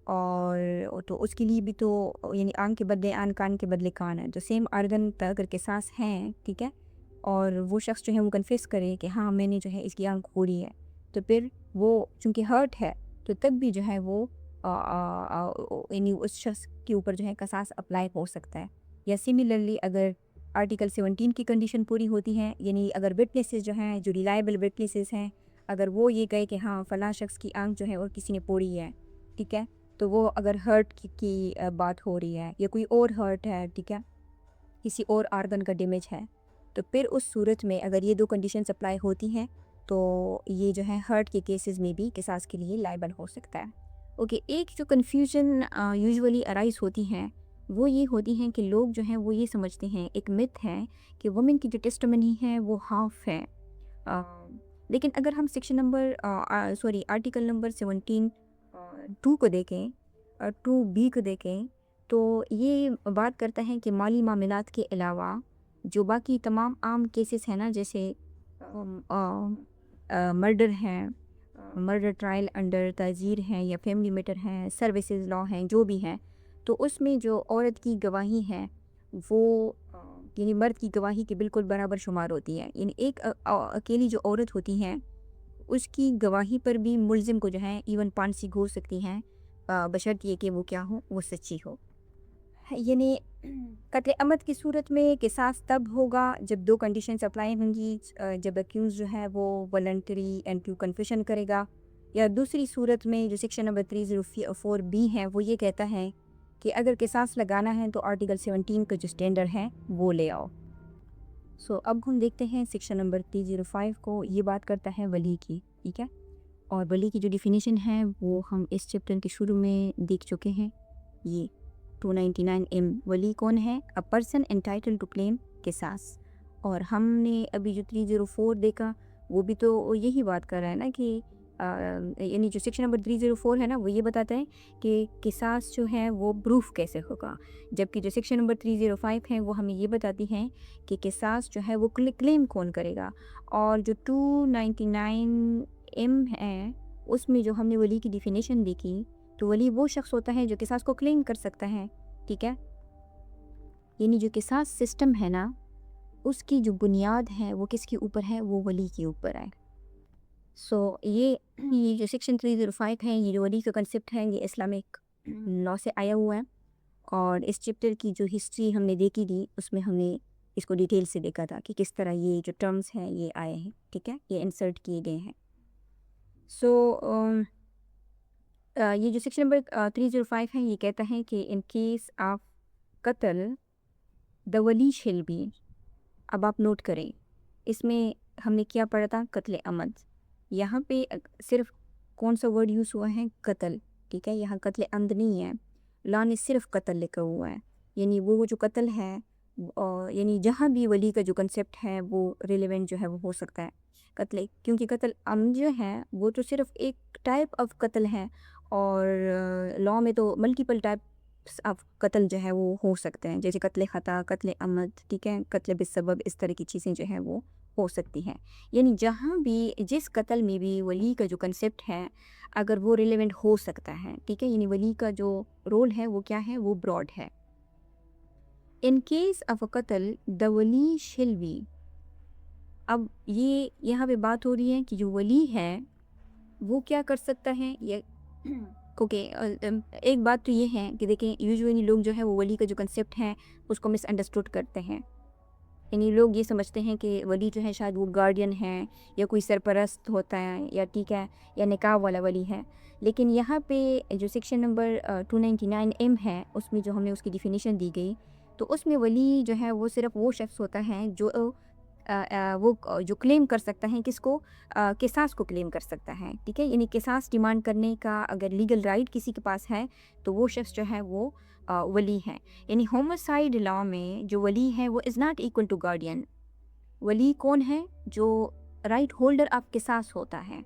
[SPEAKER 1] اور تو اس کے لیے بھی تو یعنی آنکھ کے بدلے آنکھ، کان کے بدلے کان ہے، تو سیم آرگن کا اگر قصاص ہیں، ٹھیک ہے، اور وہ شخص جو ہے وہ کنفیس کرے کہ ہاں میں نے جو ہے اس کی آنکھ اوڑی ہے، تو پھر وہ چونکہ ہرٹ ہے تو تب بھی جو ہے وہ یعنی اس شخص کے اوپر جو ہے قصاص اپلائی ہو سکتا ہے. یا سملرلی اگر آرٹیکل 17 کی کنڈیشن پوری ہوتی ہے، یعنی اگر وٹنسز جو ہیں جو ریلائبل وٹنسز ہیں اگر وہ یہ کہے کہ ہاں فلاں شخص کی آنکھ جو ہے اور کسی نے پوڑی ہے، ٹھیک ہے، تو وہ اگر ہرٹ کی بات ہو رہی ہے یا کوئی اور ہرٹ ہے، ٹھیک ہے، کسی اور آرگن کا ڈیمیج ہے، تو پھر اس صورت میں اگر یہ 2 کنڈیشنز اپلائی ہوتی ہیں تو یہ جو ہے ہرٹ کے کیسز میں بھی قصاص کے لیے لائبل ہو سکتا ہے. اوکے، ایک جو کنفیوژن یوزولی ارائز ہوتی ہیں وہ یہ ہوتی ہیں کہ لوگ جو ہیں وہ یہ سمجھتے ہیں، ایک مت ہے کہ وومن کی جو ٹیسٹمنی ہے وہ ہاف ہے. لیکن اگر ہم سیکشن نمبر آرٹیکل نمبر 17 کو دیکھیں، 2B کو دیکھیں تو یہ بات کرتا ہے کہ مالی معاملات کے علاوہ جو باقی تمام عام کیسز ہیں نا، جیسے مرڈر ہیں، مرڈر ٹرائل انڈر تعزیر ہیں یا فیملی میٹر ہیں، سروسز لا ہیں، جو بھی ہیں، تو اس میں جو عورت کی گواہی ہے وہ یعنی مرد کی گواہی کے بالکل برابر شمار ہوتی ہے. یعنی ایک اکیلی جو عورت ہوتی ہیں اس کی گواہی پر بھی ملزم کو جو ہے ایون پھانسی ہو سکتی ہیں بشرط یہ کہ وہ کیا ہو، وہ سچی ہو. یعنی قتل عمد کی صورت میں قصاص تب ہوگا جب 2 کنڈیشنز اپلائی ہوں گی، جب اکیوز جو ہے وہ والنٹری اینڈ ٹو کنفیشن کرے گا، یا دوسری صورت میں جو سیکشن نمبر 304B ہے وہ یہ کہتا ہے کہ اگر قصاص لگانا ہے تو آرٹیکل 17 کا جو سٹینڈرڈ ہے وہ لے آؤ. سو اب ہم دیکھتے ہیں سیکشن نمبر 305 کو. یہ بات کرتا ہے ولی کی، ٹھیک ہے، اور ولی کی جو ڈیفینیشن ہے وہ ہم اس چیپٹر کے شروع میں دیکھ چکے ہیں. یہ 299M ولی کون ہے؟ A person entitled to claim قصاص. اور ہم نے ابھی جو 304 دیکھا وہ بھی تو یہی بات کر رہا ہے نا کہ یعنی جو سیکشن نمبر 304 ہے نا وہ یہ بتاتا ہے کہ قصاص جو ہے وہ پروف کیسے ہوگا، جبکہ جو سیکشن نمبر 305 ہے وہ ہمیں یہ بتاتی ہیں کہ قصاص جو ہے وہ کلیم کون کرے گا. اور جو 299M ہے اس میں جو ہم نے ولی کی ڈیفینیشن دیکھی تو ولی وہ شخص ہوتا ہے جو قصاص کو کلیم کر سکتا ہے. ٹھیک ہے، یعنی جو قصاص سسٹم ہے نا اس کی جو بنیاد ہے وہ کس کے اوپر ہے؟ وہ ولی کے اوپر ہے. سو یہ جو سیکشن 305 ہے، یہ جو ولی کا کنسیپٹ ہے، یہ اسلامک لا سے آیا ہوا ہے، اور اس چیپٹر کی جو ہسٹری ہم نے دیکھی تھی اس میں ہم نے اس کو ڈیٹیل سے دیکھا تھا کہ کس طرح یہ جو ٹرمز ہیں یہ آئے ہیں، ٹھیک ہے، یہ انسرٹ کیے گئے ہیں. سو یہ جو سیکشن نمبر 305 ہے، یہ کہتا ہے کہ ان کیس آف قتل دا ولی شل بی. اب آپ نوٹ کریں، اس میں ہم نے کیا پڑھا تھا؟ قتل عمد. یہاں پہ صرف کون سا ورڈ یوز ہوا ہے؟ قتل، ٹھیک ہے، یہاں قتل عمد نہیں ہے. لا نے صرف قتل لکھا ہوا ہے، یعنی وہ جو قتل ہے، یعنی جہاں بھی ولی کا جو کنسیپٹ ہے وہ ریلیونٹ جو ہے وہ ہو سکتا ہے قتل، کیونکہ قتل عمد جو ہے وہ تو صرف ایک ٹائپ آف قتل ہے، اور لا میں تو ملٹیپل ٹائپس آف قتل جو ہے وہ ہو سکتے ہیں، جیسے قتل خطا، قتل عمد، ٹھیک ہے، قتل بالسبب، اس طرح کی چیزیں جو ہیں وہ ہو سکتی ہیں. یعنی جہاں بھی جس قتل میں بھی ولی کا جو کنسیپٹ ہے اگر وہ ریلیونٹ ہو سکتا ہے، ٹھیک ہے، یعنی ولی کا جو رول ہے وہ کیا ہے؟ وہ براڈ ہے. ان کیس آف اے قتل دا ولی شل بی. اب یہ یہاں پہ بات ہو رہی ہے کہ جو ولی ہے وہ کیا کر سکتا ہے. اوکے، ایک بات تو یہ ہے کہ دیکھیں یوزولی لوگ جو ہے وہ ولی کا جو کنسیپٹ ہے اس کو مس انڈرسٹوڈ کرتے ہیں. یعنی لوگ یہ سمجھتے ہیں کہ ولی جو ہے شاید وہ گارڈین ہے یا کوئی سرپرست ہوتا ہے، یا ٹھیک ہے، یا نکاح والا ولی ہے. لیکن یہاں پہ جو سیکشن نمبر 299 ہے اس میں جو ہم نے اس کی ڈیفینیشن دی گئی، تو اس میں ولی جو ہے وہ صرف وہ شخص ہوتا ہے جو وہ جو کلیم کر سکتا ہے کس کو؟ قصاص کو کلیم کر سکتا ہے، ٹھیک ہے. یعنی قصاص ڈیمانڈ کرنے کا اگر لیگل رائٹ کسی کے پاس ہے تو وہ شخص جو ہے وہ ولی ہے. یعنی ہوموسائیڈ لا میں جو ولی ہے وہ is not equal to guardian. ولی کون ہے؟ جو رائٹ ہولڈر آف قصاص ہوتا ہے.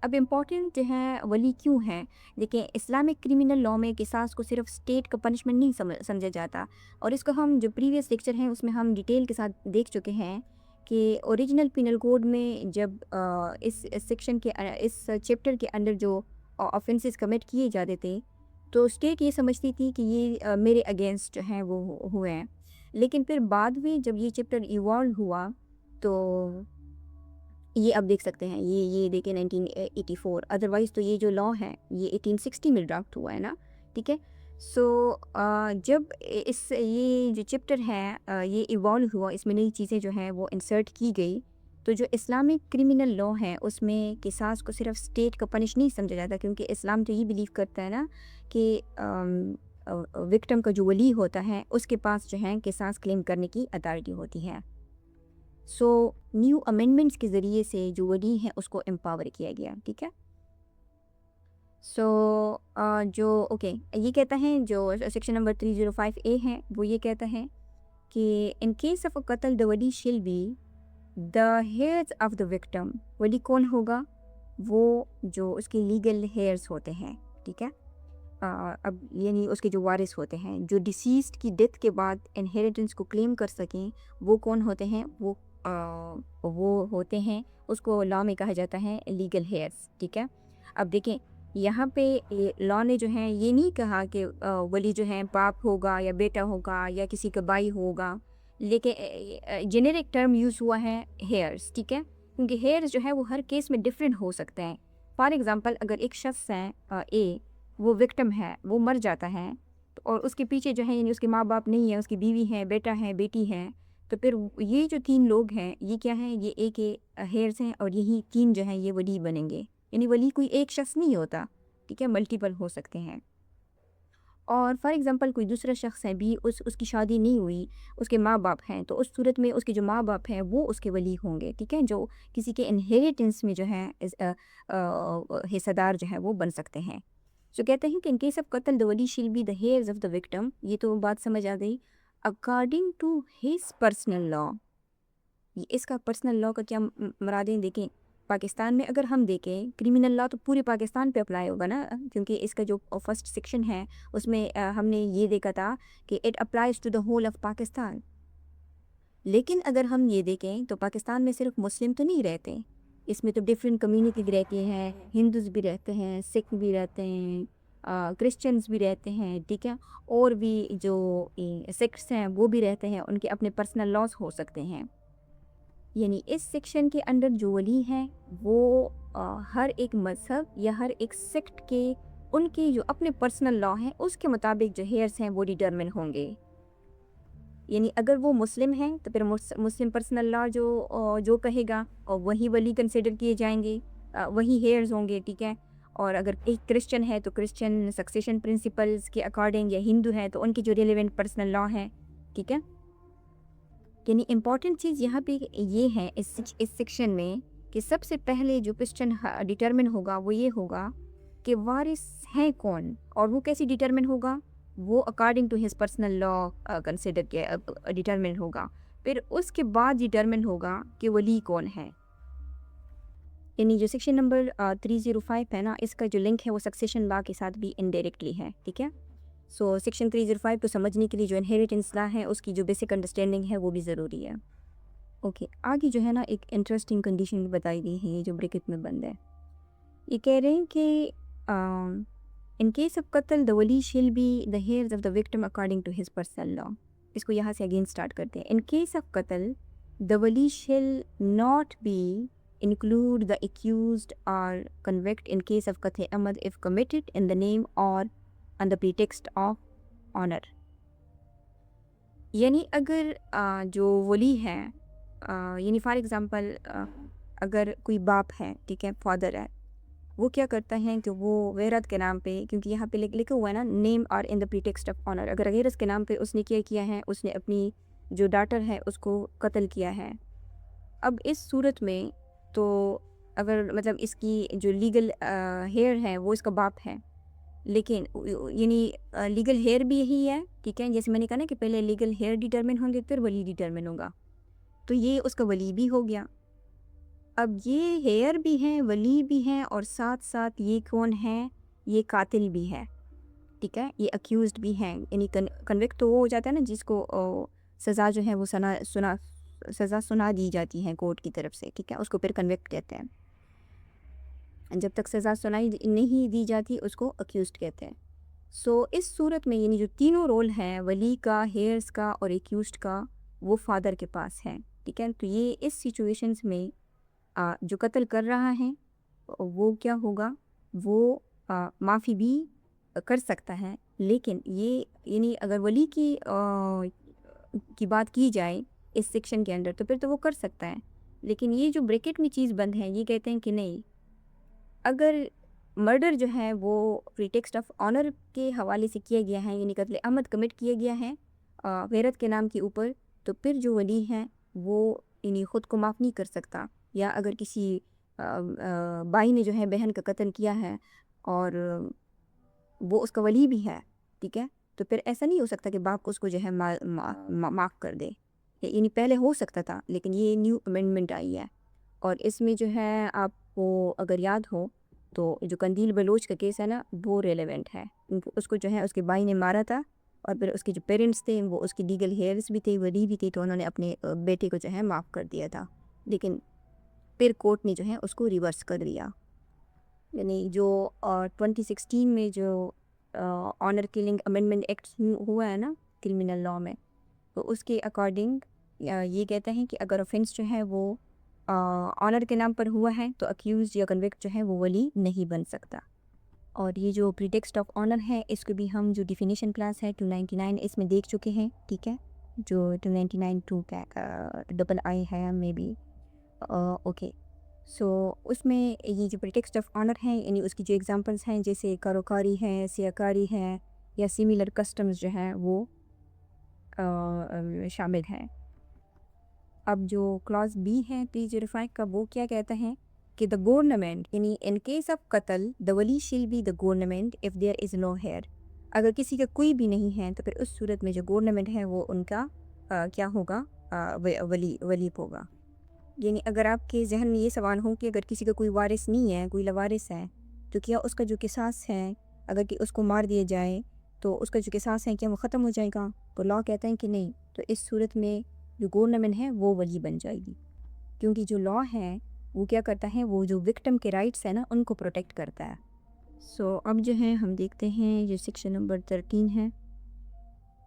[SPEAKER 1] اب امپورٹنٹ جو ہے ولی کیوں ہے؟ دیکھیں اسلامک کرمنل لا میں قصاص کو صرف اسٹیٹ کا پنشمنٹ نہیں سمجھا جاتا، اور اس کو ہم جو پریویس لیکچر ہیں اس میں ہم ڈیٹیل کے ساتھ دیکھ چکے ہیں کہ اوریجنل پینل کوڈ میں جب اس سیکشن کے اس چیپٹر کے اندر جو آفینسز کمٹ کیے جاتے تھے تو اسٹیٹ یہ سمجھتی تھی کہ یہ میرے اگینسٹ جو ہیں وہ ہوئے ہیں. لیکن پھر بعد میں جب یہ چیپٹر ایوالو ہوا تو یہ اب دیکھ سکتے ہیں، یہ دیکھیں 1984، ادروائز تو یہ جو لا ہے یہ 1860 میں ڈرافٹ ہوا ہے نا، ٹھیک ہے. سو جب یہ جو چیپٹر ہے یہ ایوالو ہوا، اس میں نئی چیزیں جو ہیں وہ انسرٹ کی گئی، تو جو اسلامک کرمنل لا ہے اس میں قصاص کو صرف اسٹیٹ کا پنش نہیں سمجھا جاتا، کیونکہ اسلام تو یہ بلیو کرتا ہے نا کہ وکٹم کا جو ولی ہوتا ہے اس کے پاس جو ہے قصاص کلیم کرنے کی اتھارٹی ہوتی ہے. سو نیو امینڈمنٹس کے ذریعے سے جو ولی ہے اس کو امپاور کیا گیا، ٹھیک ہے. سو جو اوکے یہ کہتا ہے جو سیکشن نمبر 305A ہے وہ یہ کہتا ہے کہ ان کیس آف اے قتل دا ولی shall be the heirs of the victim. ولی کون ہوگا؟ وہ جو اس کے لیگل ہیئرز ہوتے ہیں، ٹھیک ہے. اب یعنی اس کے جو وارث ہوتے ہیں جو ڈیسیزڈ کی ڈیتھ کے بعد انہیریٹنس کو کلیم کر سکیں، وہ کون ہوتے ہیں؟ وہ ہوتے ہیں، اس کو لا میں کہا جاتا ہے لیگل ہیئرس، ٹھیک ہے. اب دیکھیں یہاں پہ لا نے جو ہے یہ نہیں کہا کہ ولی جو ہے باپ ہوگا یا بیٹا ہوگا یا کسی کا بھائی ہوگا، لیکن جنیرک ٹرم یوز ہوا ہے ہیئرس، ٹھیک ہے، کیونکہ ہیئرس جو ہے وہ ہر کیس میں ڈفرینٹ ہو سکتے ہیں. فار ایگزامپل اگر ایک شخص ہے اے، وہ وکٹم ہے، وہ مر جاتا ہے اور اس کے پیچھے جو ہے یعنی اس کے ماں باپ نہیں ہے، اس کی بیوی ہے، بیٹا ہے، بیٹی ہے، تو پھر یہ جو 3 لوگ ہیں یہ کیا ہیں؟ یہ ایک ہیئرس ہیں، اور یہی 3 جو ہیں یہ ولی بنیں گے. یعنی ولی کوئی ایک شخص نہیں ہوتا، ٹھیک ہے، ملٹیپل ہو سکتے ہیں. اور فار ایگزامپل کوئی دوسرا شخص ہے بھی، اس کی شادی نہیں ہوئی، اس کے ماں باپ ہیں، تو اس صورت میں اس کے جو ماں باپ ہیں وہ اس کے ولی ہوں گے، ٹھیک ہے، جو کسی کے انہیریٹنس میں جو ہے حصہ دار جو ہے وہ بن سکتے ہیں. سو کہتے ہیں کہ ان کیس آف قتل دا ولی shall be the heirs of the victim. یہ تو بات سمجھ آ گئی. According to his personal law, اس کا پرسنل لا کا کیا مرادیں؟ دیکھیں پاکستان میں اگر ہم دیکھیں کرمنل لا تو پورے پاکستان پہ اپلائی ہوگا نا، کیونکہ اس کا جو فرسٹ سیکشن ہے اس میں ہم نے یہ دیکھا تھا کہ it applies to the whole of Pakistan. لیکن اگر ہم یہ دیکھیں تو پاکستان میں صرف مسلم تو نہیں رہتے، اس میں تو ڈفرینٹ کمیونٹی رہتی ہیں، ہندوز بھی رہتے ہیں، سکھ بھی رہتے ہیں، کرسچنز بھی رہتے ہیں، ٹھیک ہے، اور بھی جو سیکٹس ہیں وہ بھی رہتے ہیں، ان کے اپنے پرسنل لاز ہو سکتے ہیں. یعنی اس سیکشن کے اندر جو ولی ہیں وہ ہر ایک مذہب یا ہر ایک سیکٹ کے ان کے جو اپنے پرسنل لا ہیں اس کے مطابق جو ہیئرس ہیں وہ ڈیٹرمن ہوں گے. یعنی اگر وہ مسلم ہیں تو پھر مسلم پرسنل لا جو کہے گا اور وہی ولی کنسیڈر کیے جائیں گے, وہی ہیئرز ہوں گے, ٹھیک ہے. اور اگر ایک کرسچن ہے تو کرسچن سکسیشن پرنسپلز کے اکارڈنگ, یا ہندو ہے تو ان کی جو ریلیونٹ پرسنل لا ہیں, ٹھیک ہے. یعنی امپورٹنٹ چیز یہاں پہ یہ ہے اس سیکشن میں کہ سب سے پہلے جو کوسچن ڈیٹرمن ہوگا وہ یہ ہوگا کہ وارث ہیں کون, اور وہ کیسے ڈیٹرمن ہوگا, وہ according to his personal law consider کیا ڈیٹرمن ہوگا. پھر اس کے بعد ڈیٹرمن ہوگا کہ ولی کون ہے. یعنی جو سیکشن نمبر 305 ہے نا, اس کا جو لنک ہے وہ سکسیشن لا کے ساتھ بھی انڈائریکٹلی ہے, ٹھیک ہے. سو سیکشن 305 کو سمجھنے کے لیے جو انہیریٹنس لا ہے اس کی جو بیسک انڈرسٹینڈنگ ہے وہ بھی ضروری ہے. اوکے, آگے جو ہے نا ایک انٹرسٹنگ کنڈیشن بتائی گئی ہے, یہ جو بریکٹ میں بند ہے. یہ کہہ رہے ہیں کہ ان کیس آف قتل دا ولی shall be the heirs of the victim according to his personal law. اس کو یہاں سے اگین سٹارٹ کرتے ہیں. ان کیس آف قتل دا ولی shall not be include the accused or convict in case of قتل عمد if committed in the name or on the pretext of honor. یعنی اگر جو ولی ہے, یعنی فار ایگزامپل اگر کوئی باپ ہے, ٹھیک ہے, فادر ہے, وہ کیا کرتا ہے کہ وہ غیرت کے نام پہ, کیونکہ یہاں پہ لکھا ہوا ہے نا نیم اور ان دا پریٹیکسٹ آف آنر, اگر غیرت کے نام پہ اس نے کیا ہے, اس نے اپنی جو ڈاٹر ہے اس کو قتل کیا ہے. اب اس صورت میں تو اگر مطلب اس کی جو لیگل ہیئر ہے وہ اس کا باپ ہے, لیکن یعنی لیگل ہیئر بھی یہی ہے, ٹھیک ہے. جیسے میں نے کہا نا کہ پہلے لیگل ہیئر ڈیٹرمن ہوں گے پھر ولی ڈیٹرمن ہوگا, تو یہ اس کا ولی بھی ہو گیا. اب یہ ہیئر بھی ہیں, ولی بھی ہیں, اور ساتھ ساتھ یہ کون ہے, یہ قاتل بھی ہے, ٹھیک ہے. یہ اکیوزڈ بھی ہیں, یعنی کنوکٹ تو وہ ہو جاتا ہے نا جس کو سزا جو ہے وہ سزا سنا دی جاتی ہے کورٹ کی طرف سے, ٹھیک ہے, اس کو پھر کنوکٹ کہتے ہیں. جب تک سزا سنائی نہیں دی جاتی اس کو اکیوزڈ کہتے ہیں. سو اس صورت میں یعنی جو تینوں رول ہیں, ولی کا, ہیئرس کا اور اکیوزڈ کا, وہ فادر کے پاس ہیں, ٹھیک ہے. تو یہ اس سچویشنز میں جو قتل کر رہا ہے وہ کیا ہوگا, وہ معافی بھی کر سکتا ہے. لیکن یہ یعنی اگر ولی کی بات کی جائے اس سیکشن کے اندر تو پھر تو وہ کر سکتا ہے. لیکن یہ جو بریکٹ میں چیز بند ہے, یہ کہتے ہیں کہ نہیں, اگر مرڈر جو ہے وہ پریٹیکسٹ آف آنر کے حوالے سے کیا گیا ہے, یعنی قتل عمد کمٹ کیا گیا ہے غیرت کے نام کے اوپر, تو پھر جو ولی ہے وہ یعنی خود کو معاف نہیں کر سکتا. یا اگر کسی بھائی نے جو ہے بہن کا قتل کیا ہے اور وہ اس کا ولی بھی ہے, ٹھیک ہے, تو پھر ایسا نہیں ہو سکتا کہ باپ اس کو جو ہے معاف کر دے. یعنی پہلے ہو سکتا تھا لیکن یہ نیو امینڈمنٹ آئی ہے, اور اس میں جو ہے آپ کو اگر یاد ہو تو جو قندیل بلوچ کا کیس ہے نا وہ ریلیونٹ ہے. اس کو جو ہے اس کے بھائی نے مارا تھا, اور پھر اس کے جو پیرنٹس تھے وہ اس کی لیگل ہیئرس بھی تھے, ولی بھی تھے, تو انہوں نے اپنے بیٹے کو جو ہے معاف کر دیا تھا. لیکن پھر کورٹ نے جو ہے اس کو ریورس کر دیا. یعنی جو 2016 میں جو آنر کلنگ امینڈمنٹ ایکٹ ہوا ہے نا کرمنل لا میں, تو اس کے اکارڈنگ یہ کہتا ہے کہ اگر offense جو ہے وہ آنر کے نام پر ہوا ہے تو اکیوز یا کنوکٹ جو ہے وہ ولی نہیں بن سکتا. اور یہ جو پریٹیکسٹ آف آنر ہے اس کو بھی ہم جو ڈیفینیشن کلاس ہے 299 اس میں دیکھ چکے ہیں, ٹھیک ہے, جو 299 2 ڈبل آئی ہے مے بی. اوکے, سو اس میں یہ جو پریٹیکسٹ آف آنر ہے یعنی اس کی جو ایگزامپلس ہیں جیسے کاروکاری ہے, سیاکاری ہے, یا سیملر کسٹمز جو ہیں وہ شامل ہیں. اب جو کلاس بی ہے 305 کا, وہ کیا کہتا ہے کہ دا گورنمنٹ یعنی ان کیس آف قتل دا ولی shall be the government if there is no heir. اگر کسی کا کوئی بھی نہیں ہے تو پھر اس صورت میں جو گورنمنٹ ہے وہ ان کا کیا ہوگا, ولی ہوگا. یعنی اگر آپ کے ذہن میں یہ سوال ہو کہ اگر کسی کا کوئی وارث نہیں ہے, کوئی لوارث ہے, تو کیا اس کا جو قصاص ہے اگر کہ اس کو مار دیا جائے تو اس کا جو قصاص ہے کیا وہ ختم ہو جائے گا؟ تو لا کہتا ہے کہ نہیں, تو اس صورت میں جو گورنمنٹ ہے وہ ولی بن جائے گی, کیونکہ جو لا ہے وہ کیا کرتا ہے, وہ جو وکٹم کے رائٹس ہیں نا ان کو پروٹیکٹ کرتا ہے. سو اب جو ہے ہم دیکھتے ہیں جو سیکشن نمبر 13 ہے,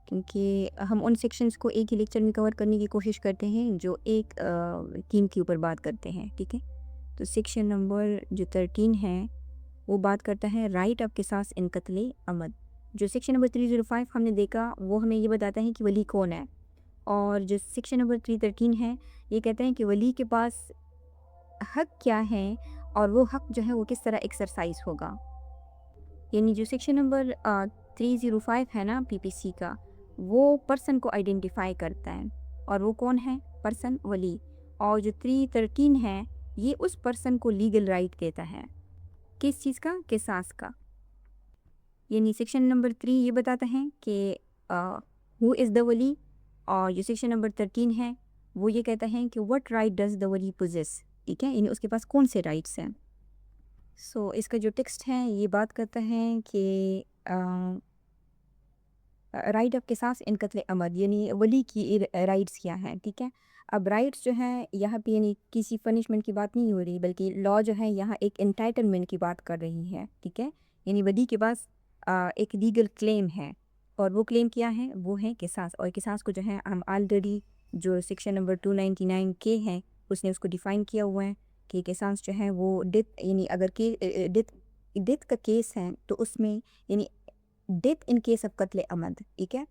[SPEAKER 1] کیونکہ ہم ان سیکشنز کو ایک ہی لیکچر میں کور کرنے کی کوشش کرتے ہیں جو ایک تھیم کے اوپر بات کرتے ہیں. ٹھیک ہے، تو سیکشن نمبر جو 13 ہے وہ بات کرتا ہے رائٹ آف قصاص ان قتل عمد. جو سیکشن نمبر 305 ہم نے دیکھا وہ ہمیں یہ بتاتا ہے کہ ولی کون ہے، اور جو سیکشن نمبر 313 ہے یہ کہتا ہے کہ ولی کے پاس حق کیا ہے اور وہ حق جو ہے وہ کس طرح ایکسرسائز ہوگا. یعنی جو سیکشن نمبر 305 ہے نا پی پی سی کا، وہ پرسن کو آئیڈینٹیفائی کرتا ہے، اور وہ کون ہے؟ پرسن ولی. اور جو 313 ہے یہ اس پرسن کو لیگل رائٹ دیتا ہے. کس چیز کا؟ قصاص کا. یعنی سیکشن نمبر 3 یہ بتاتا ہے کہ ہو از دا ولی، اور جو سیکشن نمبر 13 ہے وہ یہ کہتا ہے کہ وٹ رائٹ ڈز دا ولی پوزیس. ٹھیک ہے، یعنی اس کے پاس کون سے رائٹس ہیں. سو اس کا جو ٹیکسٹ ہے یہ بات کرتا ہے کہ رائٹ آف قصاص ان قتل عمد، یعنی ولی کی رائٹس کیا ہیں. ٹھیک ہے، اب رائٹس جو ہیں یہاں پہ یعنی کسی پنشمنٹ کی بات نہیں ہو رہی، بلکہ لا جو ہے یہاں ایک انٹائٹلمنٹ کی بات کر رہی ہے. ٹھیک ہے، یعنی ولی کے پاس ایک لیگل کلیم ہے، اور وہ کلیم کیا ہے؟ وہ ہے قصاص. اور قصاص کو جو ہے ہم آلریڈی جو سیکشن نمبر 299 کے ہے اس نے اس کو ڈیفائن کیا ہوا ہے کہ قصاص جو ہے وہ ڈیتھ، یعنی اگر ڈیتھ کا کیس ہے تو اس میں یعنی ڈیتھ ان کیس آف قتل عمد. ٹھیک ہے،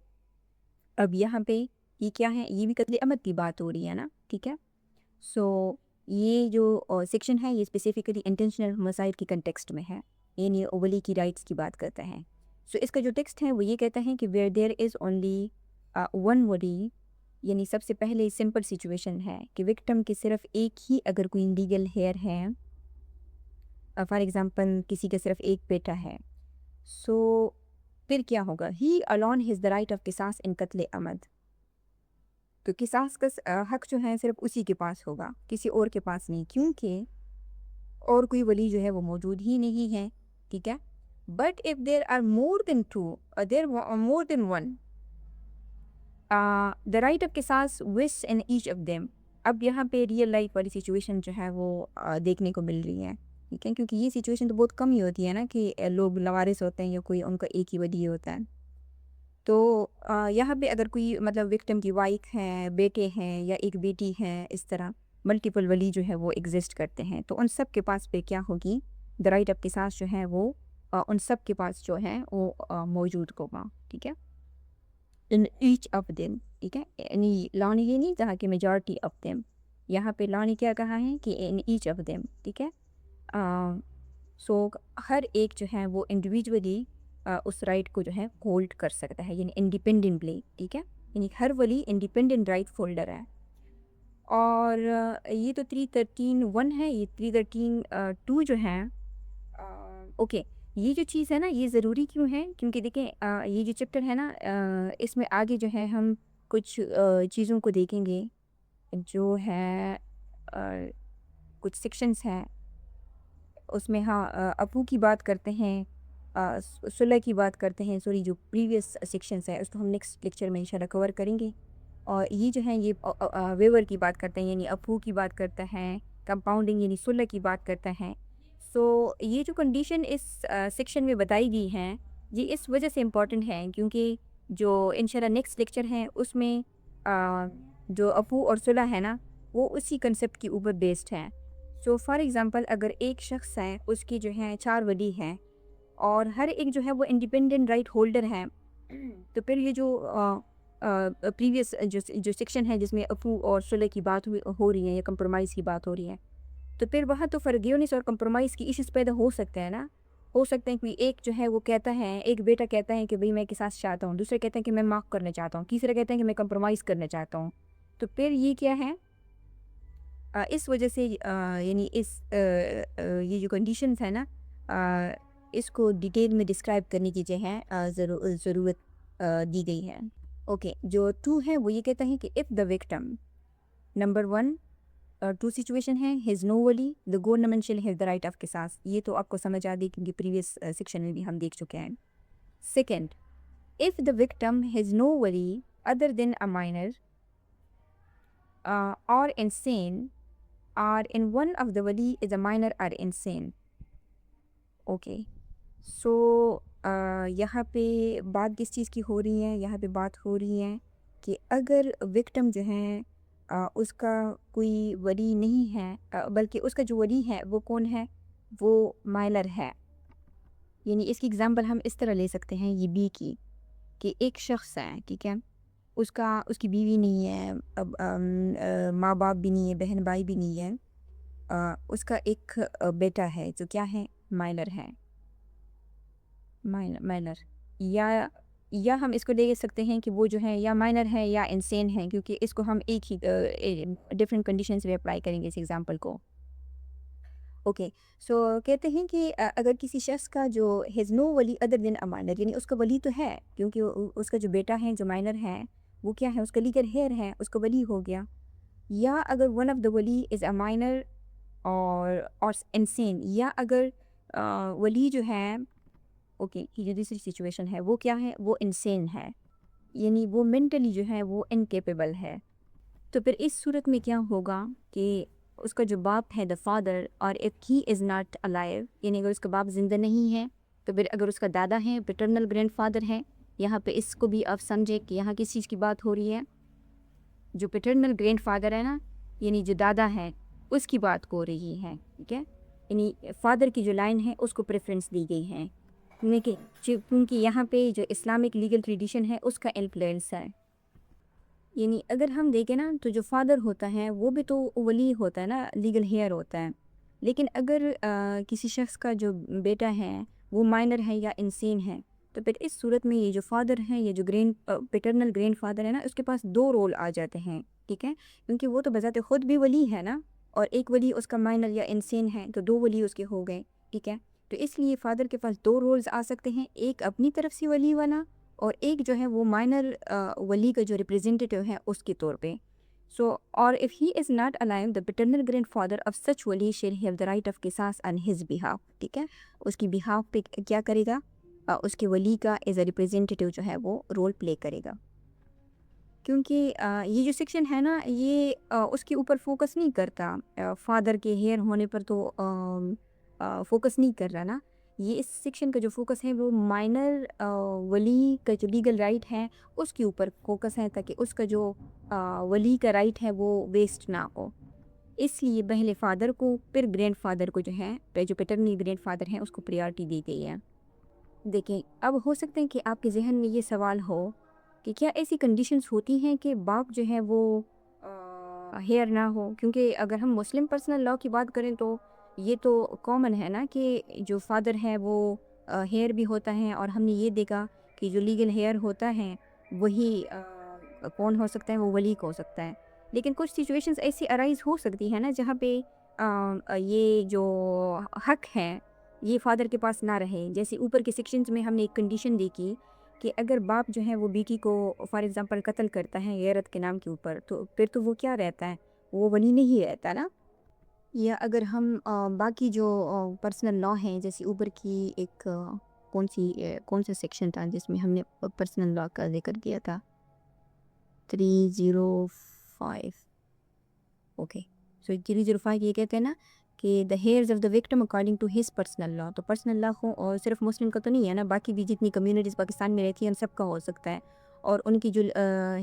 [SPEAKER 1] اب یہاں پہ یہ کیا ہے؟ یہ بھی قتل عمد کی بات ہو رہی ہے نا. ٹھیک ہے، سو یہ جو سیکشن ہے یہ اسپیسیفکلی انٹینشنل ہومسائڈ کی کنٹیکسٹ میں ہے، یعنی ولی کی رائٹس کی بات کرتا ہے. سو اس کا جو ٹیکسٹ ہے وہ یہ کہتا ہے کہ where there is only one ولی، یعنی سب سے پہلے سمپل سچویشن ہے کہ وکٹم کے صرف ایک ہی اگر کوئی لیگل ہیئر ہے، فار ایگزامپل کسی کا صرف ایک بیٹا ہے، سو پھر کیا ہوگا؟ ہی alone has the right of قصاص ان قتل عمد. تو قصاص کا حق جو ہے صرف اسی کے پاس ہوگا، کسی اور کے پاس نہیں، کیونکہ اور کوئی ولی جو ہے وہ موجود ہی نہیں ہے. ٹھیک ہے، but if there are more than two or there are more than one the right of قصاص wish in each of them. اب یہاں پہ ریئل لائف والی سچویشن جو ہے وہ دیکھنے کو مل رہی ہے. ٹھیک ہے، کیونکہ یہ سچویشن تو بہت کم ہی ہوتی ہے نا کہ لوگ لوارث ہوتے ہیں یا کوئی ان کا ایک ہی ولی ہوتا ہے. تو یہاں پہ اگر کوئی مطلب وکٹم کی وائف ہے، بیٹے ہیں یا ایک بیٹی ہے، اس طرح ملٹیپل ولی جو ہے وہ ایگزسٹ کرتے ہیں، تو ان سب کے پاس پہ کیا ہوگی؟ دا رائٹ آف قصاص جو ہے وہ ان سب کے پاس جو ہے وہ موجود ہوگا. ٹھیک ہے، ان ایچ آف دیم. ٹھیک ہے، یعنی لا نے یہ نہیں کہا کہ میجارٹی آف دیم، یہاں پہ لا نے کیا کہا ہے کہ ان ایچ آف دیم. ٹھیک ہے، سو ہر ایک جو ہے وہ انڈیویجولی اس رائٹ کو جو ہے ہولڈ کر سکتا ہے، یعنی انڈیپینڈنٹلی. ٹھیک ہے، یعنی ہر ولی انڈیپینڈنٹ رائٹ ہولڈر ہے. اور یہ تو 313(1) ہے. یہ 313(2) جو ہے اوکے، یہ جو چیز ہے نا یہ ضروری کیوں ہے؟ کیونکہ دیکھیں یہ جو چیپٹر ہے نا اس میں آگے جو ہے ہم کچھ چیزوں کو دیکھیں گے جو ہے کچھ سیکشنز ہیں اس میں. ہاں، ابو کی بات کرتے ہیں، صلح کی بات کرتے ہیں. سوری، جو پریویس سیکشنز ہیں اس کو ہم نیکسٹ لیکچر میں انشاءاللہ کور کریں گے. اور یہ جو ہیں یہ ویور کی بات کرتے ہیں، یعنی ابو کی بات کرتا ہے. کمپاؤنڈنگ یعنی صلح کی بات کرتا ہے. سو یہ جو کنڈیشن اس سیکشن میں بتائی گئی ہیں یہ اس وجہ سے امپورٹنٹ ہے کیونکہ جو انشاءاللہ نیکسٹ لیکچر ہیں اس میں جو ابو اور صلح ہے نا وہ اسی کنسیپٹ کے اوپر بیسڈ ہے. سو فار ایگزامپل اگر ایک شخص ہے اس کی جو ہے 4 ولی ہیں اور ہر ایک جو ہے وہ انڈیپینڈنٹ رائٹ ہولڈر ہے، تو پھر یہ جو پریویس جو سیکشن ہے جس میں ابو اور صلح کی بات ہو رہی ہے یا کمپرومائز کی بات ہو رہی ہے، تو پھر وہاں تو فرگیونیس اور کمپرومائز کی ایشوز پیدا ہو سکتے ہیں نا. ہو سکتے ہیں کہ ایک جو ہے وہ کہتا ہے، ایک بیٹا کہتا ہے کہ بھئی میں قصاص چاہتا ہوں، دوسرا کہتا ہے کہ میں معاف کرنا چاہتا ہوں، تیسرا کہتا ہے کہ میں کمپرومائز کرنا چاہتا ہوں. تو پھر یہ کیا ہے؟ اس وجہ سے یعنی یہ جو کنڈیشنز ہیں نا اس کو ڈیٹیل میں ڈسکرائب کرنے کی جو ہے ضرورت دی گئی ہے. اوکے، جو 2 ہے وہ یہ کہتا ہے کہ if the victim number 1 2 situation ہے، ہز نو ولی دا گورنمنٹ شل ہیو دا رائٹ آف قصاص. یہ تو آپ کو سمجھ آ گئی کیونکہ پریویس سیکشن میں بھی ہم دیکھ چکے ہیں. Second, if the victim has no ولی other than a minor or insane or in one of the wali is a minor or insane. Okay, so یہاں پہ بات کس چیز کی ہو رہی ہے؟ یہاں پہ بات ہو رہی ہے کہ اگر وکٹم جو ہیں اس کا کوئی ولی نہیں ہے، بلکہ اس کا جو ولی ہے وہ کون ہے؟ وہ مائنر ہے۔ یعنی اس کی اگزامپل ہم اس طرح لے سکتے ہیں یہ بی کی، کہ ایک شخص ہے، ٹھیک ہے، اس کی بیوی نہیں ہے، اب ماں باپ بھی نہیں ہے، بہن بھائی بھی نہیں ہے، اس کا ایک بیٹا ہے جو کیا ہے؟ مائنر ہے، مائنر، یا ہم اس کو لے سکتے ہیں کہ وہ جو ہے یا مائنر ہے یا انسین ہے، کیونکہ اس کو ہم ایک ہی ڈفرینٹ کنڈیشنز میں اپلائی کریں گے اس ایگزامپل کو۔ اوکے، سو کہتے ہیں کہ اگر کسی شخص کا جو ہیز نو ولی ادر دین اے مائنر، یعنی اس کا ولی تو ہے کیونکہ اس کا جو بیٹا ہے جو مائنر ہے وہ کیا ہے؟ اس کا لیگل ہیئر ہے، اس کا ولی ہو گیا، یا اگر ون آف دا ولی از اے مائنر اور انسین، یا اگر ولی جو ہے، اوکے، یہ جو دوسری سچویشن ہے وہ کیا ہے؟ وہ انسین ہے، یعنی وہ مینٹلی جو ہے وہ انکیپیبل ہے۔ تو پھر اس صورت میں کیا ہوگا کہ اس کا جو باپ ہے دا فادر، اور if he is not alive, یعنی اگر اس کا باپ زندہ نہیں ہے تو پھر اگر اس کا دادا ہے، پیٹرنل گرینڈ فادر ہے، یہاں پہ اس کو بھی آپ سمجھے کہ یہاں کس چیز کی بات ہو رہی ہے؟ جو پیٹرنل گرینڈ فادر ہے نا، یعنی جو دادا ہے اس کی بات ہو رہی ہے، ٹھیک ہے، یعنی فادر کی جو لائن ہے اس کو پریفرنس دی گئی ہے، کیونکہ یہاں پہ جو اسلامک لیگل ٹریڈیشن ہے اس کا انفلوئنس ہے۔ یعنی اگر ہم دیکھیں نا تو جو فادر ہوتا ہے وہ بھی تو ولی ہوتا ہے نا، لیگل ہیئر ہوتا ہے، لیکن اگر کسی شخص کا جو بیٹا ہے وہ مائنر ہے یا انسین ہے تو پھر اس صورت میں یہ جو فادر ہے، یہ جو پیٹرنل گرینڈ فادر ہے نا، اس کے پاس دو رول آ جاتے ہیں، ٹھیک ہے، کیونکہ وہ تو بذات خود بھی ولی ہے نا، اور ایک ولی اس کا مائنر یا انسین ہے، تو دو ولی اس کے ہو گئے، ٹھیک ہے، تو اس لیے فادر کے پاس دو رولز آ سکتے ہیں، ایک اپنی طرف سے ولی والا، اور ایک جو ہے وہ مائنر ولی کا جو ریپریزنٹیٹیو ہے اس کے طور پہ۔ So or if he is not alive the paternal grandfather فادر آف سچ ولی shall have the right of قصاص آن ہز بہاف، ٹھیک ہے، اس کی بہاف پہ کیا کرے گا؟ اس کے ولی کا ایز اے ریپریزنٹیٹیو جو ہے وہ رول پلے کرے گا، کیونکہ یہ جو سیکشن ہے نا یہ اس کے اوپر فوکس نہیں کرتا، فادر کے ہیئر ہونے پر تو فوکس نہیں کر رہا نا، یہ اس سیکشن کا جو فوکس ہے وہ مائنر ولی کا جو لیگل رائٹ ہے اس کے اوپر فوکس ہے، تاکہ اس کا جو ولی کا رائٹ ہے وہ ویسٹ نہ ہو، اس لیے پہلے فادر کو پھر گرینڈ فادر کو جو ہے، جو پیٹرنل گرینڈ فادر ہیں اس کو پریارٹی دی گئی ہے۔ دیکھیں اب ہو سکتا ہے کہ آپ کے ذہن میں یہ سوال ہو کہ کیا ایسی کنڈیشنز ہوتی ہیں کہ باپ جو ہے وہ ہیئر نہ ہو، کیونکہ اگر ہم مسلم پرسنل لاء کی بات کریں تو یہ تو کامن ہے نا کہ جو فادر ہے وہ ہیئر بھی ہوتا ہے، اور ہم نے یہ دیکھا کہ جو لیگل ہیئر ہوتا ہے وہی کون ہو سکتا ہے؟ وہ ولی کو ہو سکتا ہے، لیکن کچھ سچویشنز ایسی ارائز ہو سکتی ہیں نا جہاں پہ یہ جو حق ہے یہ فادر کے پاس نہ رہے، جیسے اوپر کے سیکشنز میں ہم نے ایک کنڈیشن دیکھی کہ اگر باپ جو ہے وہ بیٹی کو فار ایگزامپل قتل کرتا ہے غیرت کے نام کے اوپر، تو پھر تو وہ کیا رہتا ہے؟ وہ ولی نہیں رہتا نا۔ یا اگر ہم باقی جو پرسنل لاء ہیں، جیسے اوپر کی ایک کون سا سیکشن تھا جس میں ہم نے پرسنل لاء کا ذکر کیا تھا؟ 305، اوکے، سو 305 یہ کہتے ہیں نا کہ the heirs of the victim according to his personal law, تو پرسنل لاء ہو اور صرف مسلم کا تو نہیں ہے نا، باقی بھی جتنی کمیونٹیز پاکستان میں رہتی ہیں ان سب کا ہو سکتا ہے، اور ان کی جو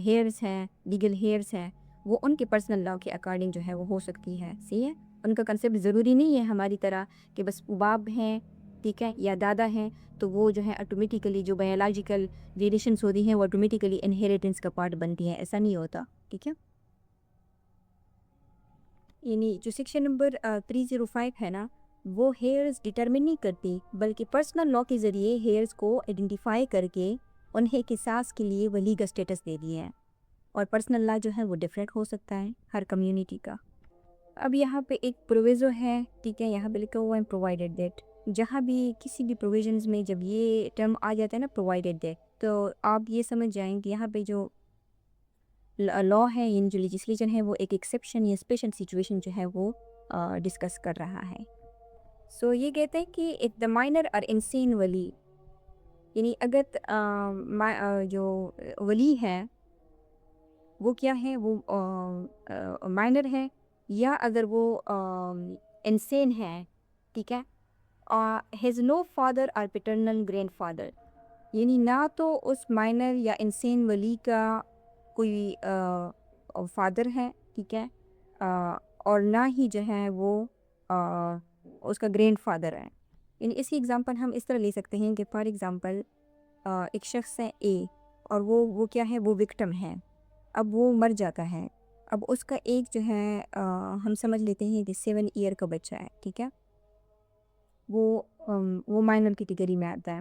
[SPEAKER 1] ہیئرز ہیں، لیگل ہیئرز ہیں، وہ ان کے پرسنل لاء کے اکارڈنگ جو ہے وہ ہو سکتی ہے، صحیح ہے، ان کا کنسیپٹ ضروری نہیں ہے ہماری طرح کہ بس باپ ہیں، ٹھیک ہے، یا دادا ہیں تو وہ جو ہے آٹومیٹیکلی جو بایولوجیکل ریلیشنز ہوتی ہیں وہ آٹومیٹیکلی انہیریٹنس کا پارٹ بنتی ہیں، ایسا نہیں ہوتا، ٹھیک ہے۔ یعنی جو سیکشن نمبر 305 ہے نا وہ ہیئرز ڈٹرمن نہیں کرتی، بلکہ پرسنل لاء کے ذریعے ہیئرز کو آئیڈینٹیفائی کر کے انہیں قصاص کے لیے ولی کا سٹیٹس دے دیے ہیں، اور پرسنل لاء جو ہے وہ ڈیفرنٹ ہو سکتا ہے ہر کمیونٹی کا۔ اب یہاں پہ ایک پروویزو ہے، ٹھیک ہے، یہاں پہ لکھا ہوا ہے پرووائڈیڈ دیٹ، جہاں بھی کسی بھی پروویژنز میں جب یہ ٹرم آ جاتا ہے نا پرووائڈیڈ دیٹ، تو آپ یہ سمجھ جائیں کہ یہاں پہ جو لاء ہے، یعنی جو لیجسلیشن ہے وہ ایک ایکسیپشن یا اسپیشل سچویشن جو ہے وہ ڈسکس کر رہا ہے۔ سو یہ کہتے ہیں کہ if the minor or unseen ولی، یعنی اگر جو ولی ہے وہ کیا ہے؟ وہ مائنر ہے، یا اگر وہ انسین ہے، ٹھیک ہے، ہیز نو فادر اور پیٹرنل گرینڈ فادر، یعنی نہ تو اس مائنر یا انسین ولی کا کوئی فادر ہے، ٹھیک ہے، اور نہ ہی جو ہے وہ اس کا گرینڈ فادر ہے. یعنی اس کی ایگزامپل ہم اس طرح لے سکتے ہیں کہ فار ایگزامپل ایک شخص ہے اے، اور وہ کیا ہے، وہ وکٹم ہے. اب وہ مر جاتا ہے. اب اس کا ایک جو ہے ہم سمجھ لیتے ہیں کہ 7 ایئر کا بچہ ہے، ٹھیک ہے، وہ مائنر کیٹیگری میں آتا ہے.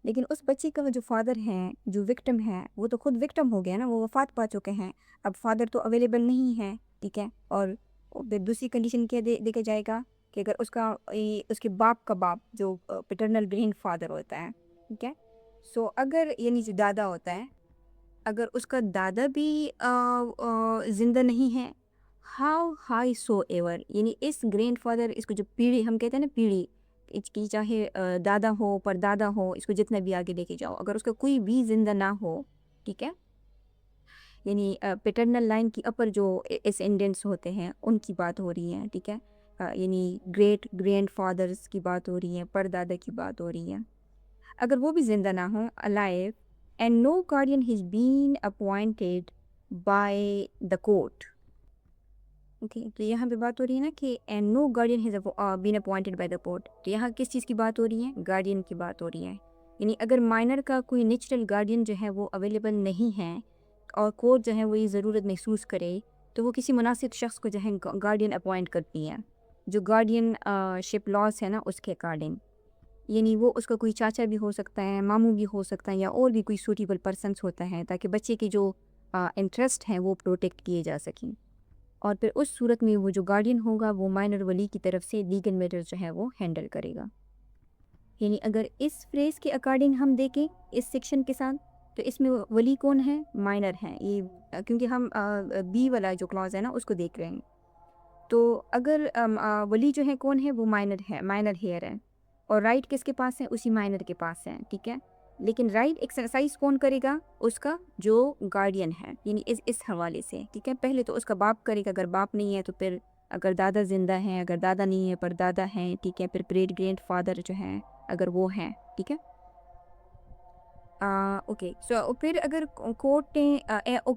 [SPEAKER 1] لیکن اس بچے کا جو فادر ہے، جو وکٹم ہے، وہ تو خود وکٹم ہو گیا نا، وہ وفات پا چکے ہیں. اب فادر تو اویلیبل نہیں ہے، ٹھیک ہے. اور دوسری کنڈیشن کیا دیکھا جائے گا کہ اگر اس کے باپ کا باپ جو پیٹرنل گرینڈ فادر ہوتا ہے، ٹھیک ہے، سو اگر یعنی جو دادا ہوتا ہے، اگر اس کا دادا بھی زندہ نہیں ہے، ہاؤ ہائی سو ایور، یعنی اس گرینڈ فادر، اس کو جو پیڑھی ہم کہتے ہیں نا، پیڑھی، اس کی چاہے دادا ہو پر دادا ہو، اس کو جتنا بھی آگے لے کے جاؤ، اگر اس کا کوئی بھی زندہ نہ ہو، ٹھیک ہے، یعنی پیٹرنل لائن کی اپر جو اسینڈنٹس ہوتے ہیں ان کی بات ہو رہی ہے، ٹھیک ہے، یعنی گریٹ گرینڈ فادرز کی بات ہو رہی ہے، پر دادا کی بات ہو رہی ہے. اگر وہ بھی زندہ نہ ہوں، alive and no guardian has been appointed by the court. Okay, تو یہاں پہ بات ہو رہی ہے نا کہ and no guardian has been appointed by the court. تو یہاں کس چیز کی بات ہو رہی ہے؟ گارڈین کی بات ہو رہی ہے. یعنی اگر مائنر کا کوئی نیچرل گارڈین جو ہے وہ اویلیبل نہیں ہے، اور کورٹ جو ہے وہ یہ ضرورت محسوس کرے، تو وہ کسی مناسب شخص کو جو ہے گارڈین اپوائنٹ کرتی ہے، جو گارڈین شپ لاس ہے نا اس کے اکارڈنگ. یعنی وہ اس کا کوئی چاچا بھی ہو سکتا ہے، ماموں بھی ہو سکتا ہے، یا اور بھی کوئی سوٹیبل پرسنس ہوتا ہے، تاکہ بچے کے جو انٹرسٹ ہیں وہ پروٹیکٹ کیے جا سکیں. اور پھر اس صورت میں وہ جو گارڈین ہوگا وہ مائنر ولی کی طرف سے لیگل میٹرز جو ہے وہ ہینڈل کرے گا. یعنی اگر اس فریز کے اکارڈنگ ہم دیکھیں اس سیکشن کے ساتھ، تو اس میں ولی کون ہے؟ مائنر ہیں. یہ کیونکہ ہم بی والا جو کلاز ہے نا اس کو دیکھ رہے ہیں. تو اگر ولی جو ہے کون ہے؟ وہ مائنر ہے، مائنر ہیئر ہے. اور رائٹ کس کے پاس ہے؟ اسی مائنر کے پاس ہے، ٹھیک ہے. لیکن رائٹ ایکسرسائز کون کرے گا؟ اس کا جو گارڈین ہے، یعنی اس حوالے سے، ٹھیک ہے. پہلے تو اس کا باپ کرے گا، اگر باپ نہیں ہے تو پھر اگر دادا زندہ ہیں، اگر دادا نہیں ہے پر دادا ہیں، ٹھیک ہے، پھر گریٹ گرینڈ فادر جو ہیں اگر وہ ہیں، ٹھیک ہے. اوکے، سو پھر اگر کورٹ نے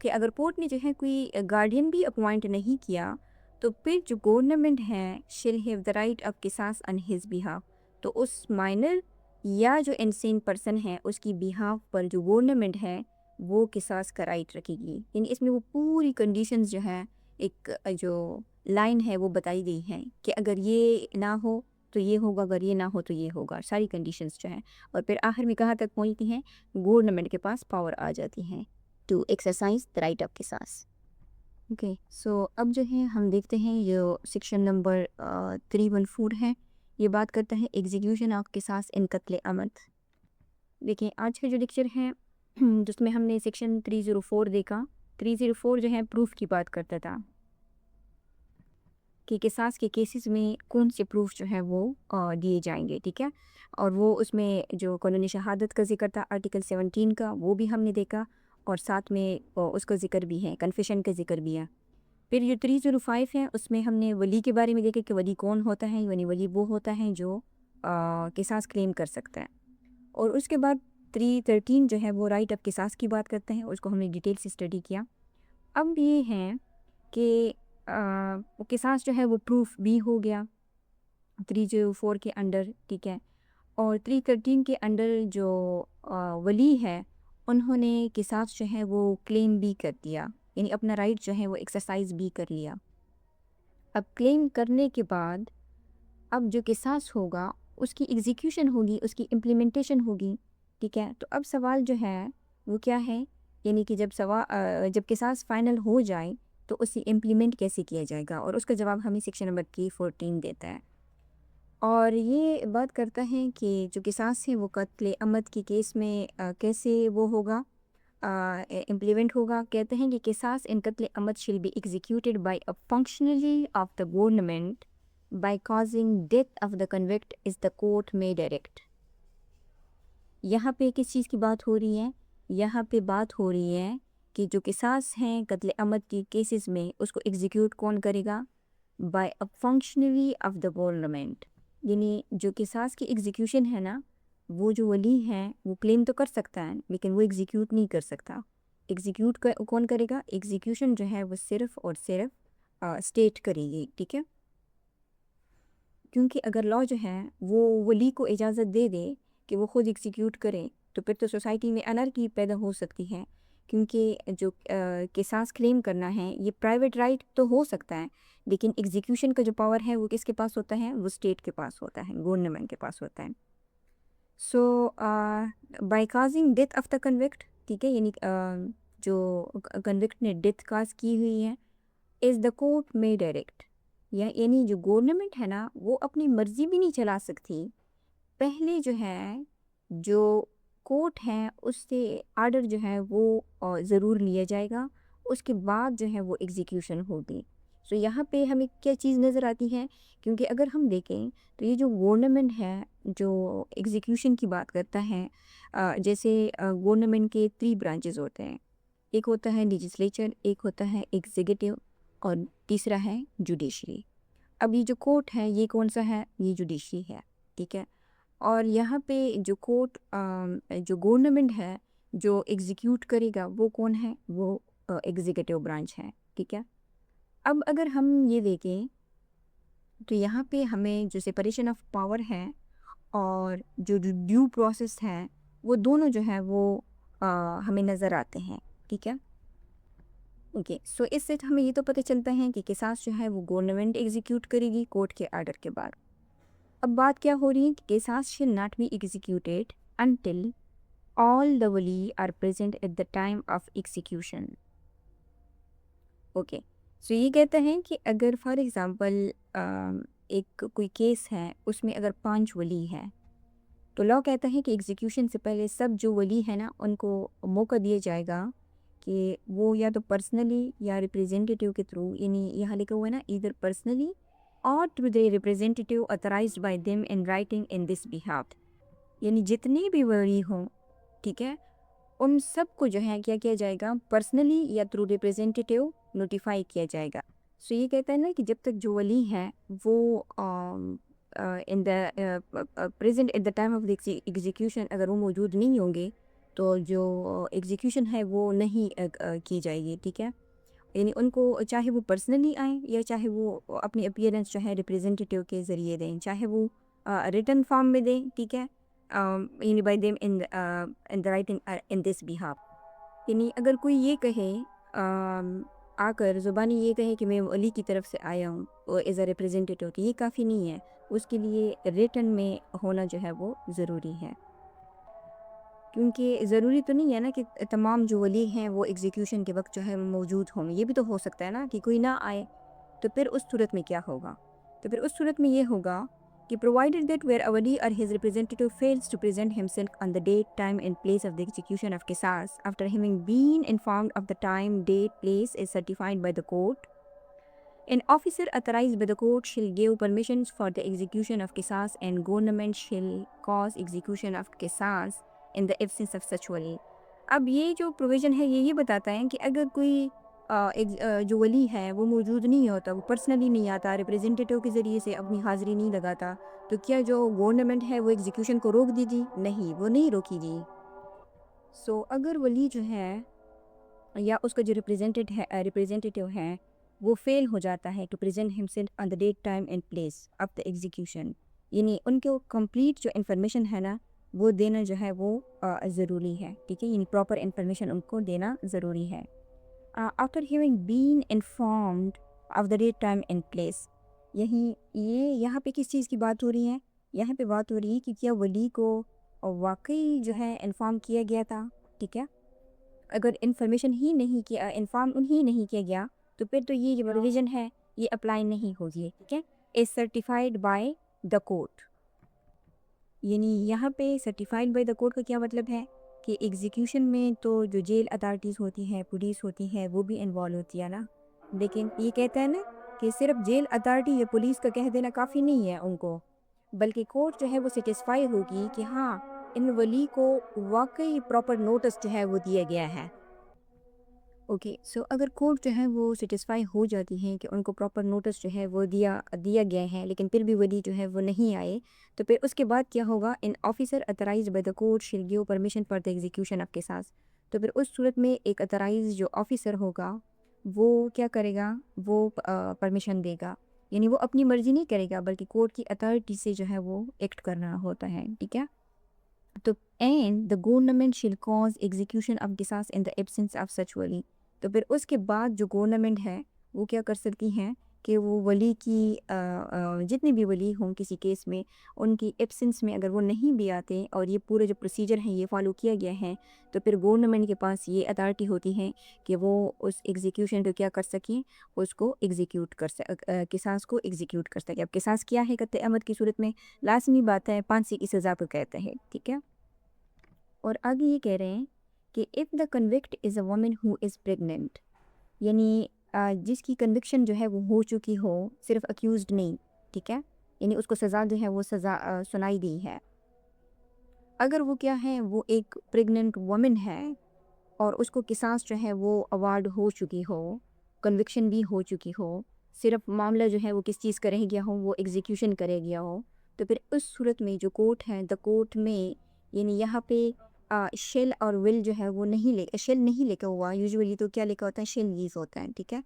[SPEAKER 1] اگر کورٹ نے جو ہے کوئی گارڈین بھی اپوائنٹ نہیں کیا، تو پھر جو گورنمنٹ ہے shell have the right of قصاص آن ہز بیہاف. تو اس مائنر یا جو انسین پرسن ہے اس کی بیہاف پر جو گورنمنٹ ہے وہ قصاص کا رائٹ رکھے گی. یعنی اس میں وہ پوری کنڈیشنز جو ہے، ایک جو لائن ہے وہ بتائی گئی ہیں کہ اگر یہ نہ ہو تو یہ ہوگا، اگر یہ نہ ہو تو یہ ہوگا، ساری کنڈیشنز جو ہیں. اور پھر آخر میں کہاں تک پہنچتی ہیں؟ گورنمنٹ کے پاس پاور آ جاتی ہیں to exercise the right of قصاص. اوکے، سو اب جو ہے ہم دیکھتے ہیں جو سیکشن نمبر 314 ہے، یہ بات کرتا ہے ایگزیکیوشن آف قصاص ان قتل عمد. دیکھیں آج کا جو لیکچر ہے جس میں ہم نے سیکشن 304 دیکھا. 304 جو ہے پروف کی بات کرتا تھا کہ قصاص کے کیسز میں کون سے پروف جو ہے وہ دیے جائیں گے، ٹھیک ہے. اور وہ اس میں جو قانون شہادت کا ذکر تھا آرٹیکل 17 کا، وہ بھی ہم نے دیکھا، اور ساتھ میں اس کا ذکر بھی ہے، کنفیشن کا ذکر بھی ہے. پھر جو 305 ہے اس میں ہم نے ولی کے بارے میں دیکھا کہ ولی کون ہوتا ہے. یعنی ولی وہ ہوتا ہے جو قصاص کلیم کر سکتا ہے. اور اس کے بعد 313 جو ہے وہ رائٹ آف قصاص کی بات کرتے ہیں، اس کو ہم نے ڈیٹیل سے اسٹڈی کیا. اب یہ ہے کہ قصاص جو ہے وہ پروف بھی ہو گیا 304 کے انڈر، ٹھیک ہے. اور 313 کے انڈر جو ولی ہے انہوں نے قصاص جو ہے وہ کلیم بھی کر دیا، یعنی اپنا رائٹ جو ہے وہ ایکسرسائز بھی کر لیا. اب کلیم کرنے کے بعد اب جو قصاص ہوگا اس کی ایگزیکیوشن ہوگی، اس کی امپلیمنٹیشن ہوگی، ٹھیک ہے. تو اب سوال جو ہے وہ کیا ہے؟ یعنی کہ جب قصاص فائنل ہو جائے تو اس کی امپلیمنٹ کیسے کیا جائے گا، اور اس کا جواب ہمیں سیکشن نمبر 314 دیتا ہے. اور یہ بات کرتا ہے کہ جو قصاص ہے وہ قتل عمد کے کیس میں کیسے وہ ہوگا، امپلیمنٹ ہوگا. کہتے ہیں کہ قصاص ان قتل عمد shall be executed by a functionary of the government by causing death of the convict as the court may direct. یہاں پہ کس چیز کی بات ہو رہی ہے؟ یہاں پہ بات ہو رہی ہے کہ جو قصاص ہیں قتل عمد کی کیسز میں اس کو ایگزیکیوٹ کون کرے گا؟ By a functionary of the government. یعنی جو قصاص کی ایگزیکیوشن ہے نا، وہ جو ولی ہے وہ کلیم تو کر سکتا ہے لیکن وہ ایگزیکیوٹ نہیں کر سکتا. ایگزیکیوٹ کون کرے گا؟ ایگزیکیوشن جو ہے وہ صرف اور صرف اسٹیٹ کرے گی. ٹھیک ہے، کیونکہ اگر لا جو ہے وہ ولی کو اجازت دے دے کہ وہ خود ایگزیکیوٹ کرے تو پھر تو سوسائٹی میں انارکی پیدا ہو سکتی ہے. کیونکہ جو قصاص کلیم کرنا ہے یہ پرائیویٹ رائٹ تو ہو سکتا ہے لیکن ایگزیکیوشن کا جو پاور ہے وہ کس کے پاس ہوتا ہے؟ وہ اسٹیٹ کے پاس ہوتا ہے، گورنمنٹ کے پاس ہوتا ہے. So by causing death of the convict, ٹھیک ہے، یعنی جو کنوکٹ نے ڈیتھ کاز کی ہوئی ہے، از دا کورٹ میں ڈائریکٹ، یعنی جو گورنمنٹ ہے نا وہ اپنی مرضی بھی نہیں چلا سکتی. پہلے جو ہے جو کورٹ ہے اس سے آرڈر جو ہے وہ ضرور لیا جائے گا، اس کے بعد جو ہے وہ ایگزیکیوشن ہوگی. سو یہاں پہ ہمیں کیا چیز نظر آتی ہے؟ کیونکہ اگر ہم دیکھیں تو یہ جو گورنمنٹ ہے جو ایگزیکیوشن کی بات کرتا ہے، جیسے گورنمنٹ کے 3 برانچز ہوتے ہیں. ایک ہوتا ہے لیجسلیچر، ایک ہوتا ہے ایگزیکٹو، اور تیسرا ہے جوڈیشری. اب یہ جو کورٹ ہے یہ کون سا ہے؟ یہ جوڈیشری ہے. ٹھیک ہے، اور یہاں پہ جو کورٹ جو گورنمنٹ ہے جو ایگزیکیوٹ کرے گا وہ کون ہے؟ وہ ایگزیکٹو برانچ ہے. ٹھیک ہے، اب اگر ہم یہ دیکھیں تو یہاں پہ ہمیں جو سپریشن آف پاور ہے اور جو ڈیو پروسیس ہے وہ دونوں جو ہے وہ ہمیں نظر آتے ہیں. ٹھیک ہے، اوکے. سو اس سے ہمیں یہ تو پتہ چلتا ہے کہ قصاص جو ہے وہ گورنمنٹ ایگزیکیوٹ کرے گی کورٹ کے آرڈر کے بعد. اب بات کیا ہو رہی ہے کہ قصاص shall not be executed until all the ولی are present at the time of execution. Okay, so یہ کہتا ہے کہ اگر فار ایگزامپل ایک کوئی کیس ہے اس میں اگر 5 ولی ہے تو لا کہتا ہے کہ ایگزیکیوشن سے پہلے سب جو ولی ہے نا ان کو موقع دیا جائے گا کہ وہ یا تو پرسنلی یا ریپریزنٹیٹیو کے تھرو، یعنی یہاں لکھا ہوا ہے نا either personally or through their representative authorised by them in writing in this behalf, یعنی جتنے بھی ولی ہوں، ٹھیک ہے، ان سب کو جو ہے کیا کیا جائے گا؟ پرسنلی یا تھرو ریپریزنٹیٹیو نوٹیفائی کیا جائے گا. سو یہ کہتا ہے نا کہ جب تک جو ولی ہیں وہ in the present at the time of the execution اگر وہ موجود نہیں ہوں گے تو جو ایگزیکیوشن ہے وہ نہیں کی جائے گی. ٹھیک ہے، یعنی ان کو چاہے وہ پرسنلی آئیں یا چاہے وہ اپنی اپیئرنس جو ہے ریپریزنٹیٹیو کے ذریعے دیں، چاہے وہ ریٹن فارم میں دیں. ٹھیک ہے، یعنی by them in the writing in this behalf. یعنی اگر کوئی یہ کہے آ کر زبانی یہ کہے کہ میں ولی کی طرف سے آیا ہوں ایز اے ریپریزنٹیٹیو، تو یہ کافی نہیں ہے، اس کے لیے ریٹن میں ہونا جو ہے وہ ضروری ہے. کیونکہ ضروری تو نہیں ہے نا کہ تمام جو ولی ہیں وہ ایگزیکیوشن کے وقت جو ہے موجود ہوں، یہ بھی تو ہو سکتا ہے نا کہ کوئی نہ آئے. تو پھر اس صورت میں کیا ہوگا؟ تو پھر اس صورت میں یہ ہوگا کہ provided that where a wali or his representative fails to present himself on the date, time and place of the execution of qisas after having been informed of the time, date, place is certified by the court, an officer authorized by the court shall give permissions for the execution of qisas and government shall cause execution of qisas in the absence of such wali. اب یہ جو provision ہے یہ بتاتا ہے کہ اگر کوئی جو ولی ہے وہ موجود نہیں ہوتا، وہ پرسنلی نہیں آتا، ریپریزنٹیٹیو کے ذریعے سے اپنی حاضری نہیں لگاتا، تو کیا جو گورنمنٹ ہے وہ ایگزیکیوشن کو روک دی گی؟ نہیں، وہ نہیں روکی گی. سو اگر ولی جو ہے یا اس کا جو ریپریزنٹیٹیو ہے وہ فیل ہو جاتا ہے to present himself on the date, time and place of the execution, یعنی ان کو کمپلیٹ جو انفارمیشن ہے نا وہ دینا جو ہے وہ ضروری ہے. ٹھیک ہے، یعنی پراپر انفارمیشن ان کو دینا ضروری ہے. After having been informed of the date, time and place, یہاں پہ کس چیز کی بات ہو رہی ہے؟ یہاں پہ بات ہو رہی ہے کہ کیا ولی کو واقعی جو ہے انفارم کیا گیا تھا. ٹھیک ہے، اگر انفارمیشن ہی نہیں کیا، انفارم ہی نہیں کیا گیا تو پھر تو یہ جو پروویژن ہے یہ اپلائی نہیں ہوگی. ٹھیک ہے، از سرٹیفائڈ بائی دا کورٹ، یعنی یہاں پہ سرٹیفائڈ بائی دا کورٹ کا کیا مطلب ہے کہ ایگزیکیوشن میں تو جو جیل اتھارٹیز ہوتی ہیں، پولیس ہوتی ہے، وہ بھی انوالو ہوتی ہے نا، لیکن یہ کہتا ہے نا کہ صرف جیل اتھارٹی یا پولیس کا کہہ دینا کافی نہیں ہے ان کو، بلکہ کورٹ جو ہے وہ سیٹسفائی ہوگی کہ ہاں ان ولی کو واقعی پراپر نوٹس جو ہے وہ دیا گیا ہے. اوکے، سو اگر کورٹ جو ہے وہ سیٹسفائی ہو جاتی ہیں کہ ان کو پراپر نوٹس جو ہے وہ دیا گیا ہے، لیکن پھر بھی ولی جو ہے وہ نہیں آئے، تو پھر اس کے بعد کیا ہوگا؟ An officer authorised by the court shall give permission for the execution of قصاص. تو پھر اس صورت میں ایک اتھرائز جو آفیسر ہوگا وہ کیا کرے گا؟ وہ پرمیشن دے گا، یعنی وہ اپنی مرضی نہیں کرے گا بلکہ کورٹ کی اتھارٹی سے جو ہے وہ ایکٹ کرنا ہوتا ہے. ٹھیک ہے، تو and the government shell cause execution of قصاص ان دا ایبسنس آف سچ ولی. تو پھر اس کے بعد جو گورنمنٹ ہے وہ کیا کر سکتی ہیں کہ وہ ولی کی جتنے بھی ولی ہوں کسی کیس میں، ان کی ایبسنس میں اگر وہ نہیں بھی آتے اور یہ پورے جو پروسیجر ہیں یہ فالو کیا گیا ہے، تو پھر گورنمنٹ کے پاس یہ اتھارٹی ہوتی ہے کہ وہ اس ایگزیکیوشن کو کیا کر سکیں، اس کو ایگزیکیوٹ قصاص کو ایگزیکیوٹ کر سکیں. اب قصاص کیا ہے قطع عمد کی صورت میں؟ لازمی بات ہے، پھانسی کی سزا کو کہتا ہے. ٹھیک ہے، اور آگے یہ کہہ رہے ہیں کہ if the convict is a woman who is pregnant، یعنی جس کی کنوکشن جو ہے وہ ہو چکی ہو، صرف اکیوزڈ نہیں. ٹھیک ہے، یعنی اس کو سزا جو ہے وہ سزا سنائی دی ہے. اگر وہ کیا ہے، وہ ایک پریگننٹ وومن ہے اور اس کو قصاص جو ہے وہ اوارڈ ہو چکی ہو، کنوکشن بھی ہو چکی ہو، صرف معاملہ جو ہے وہ کس چیز کا رہ گیا ہو، وہ ایگزیکیوشن کرے گیا ہو، تو پھر اس صورت میں جو کورٹ ہے، دا کورٹ میں، یعنی یہاں پہ شیل اور ول جو ہے وہ نہیں شیل نہیں لکھا ہوا. یوزولی تو کیا لکھا ہوتا ہے؟ شیل یوز ہوتا ہے. ٹھیک ہے،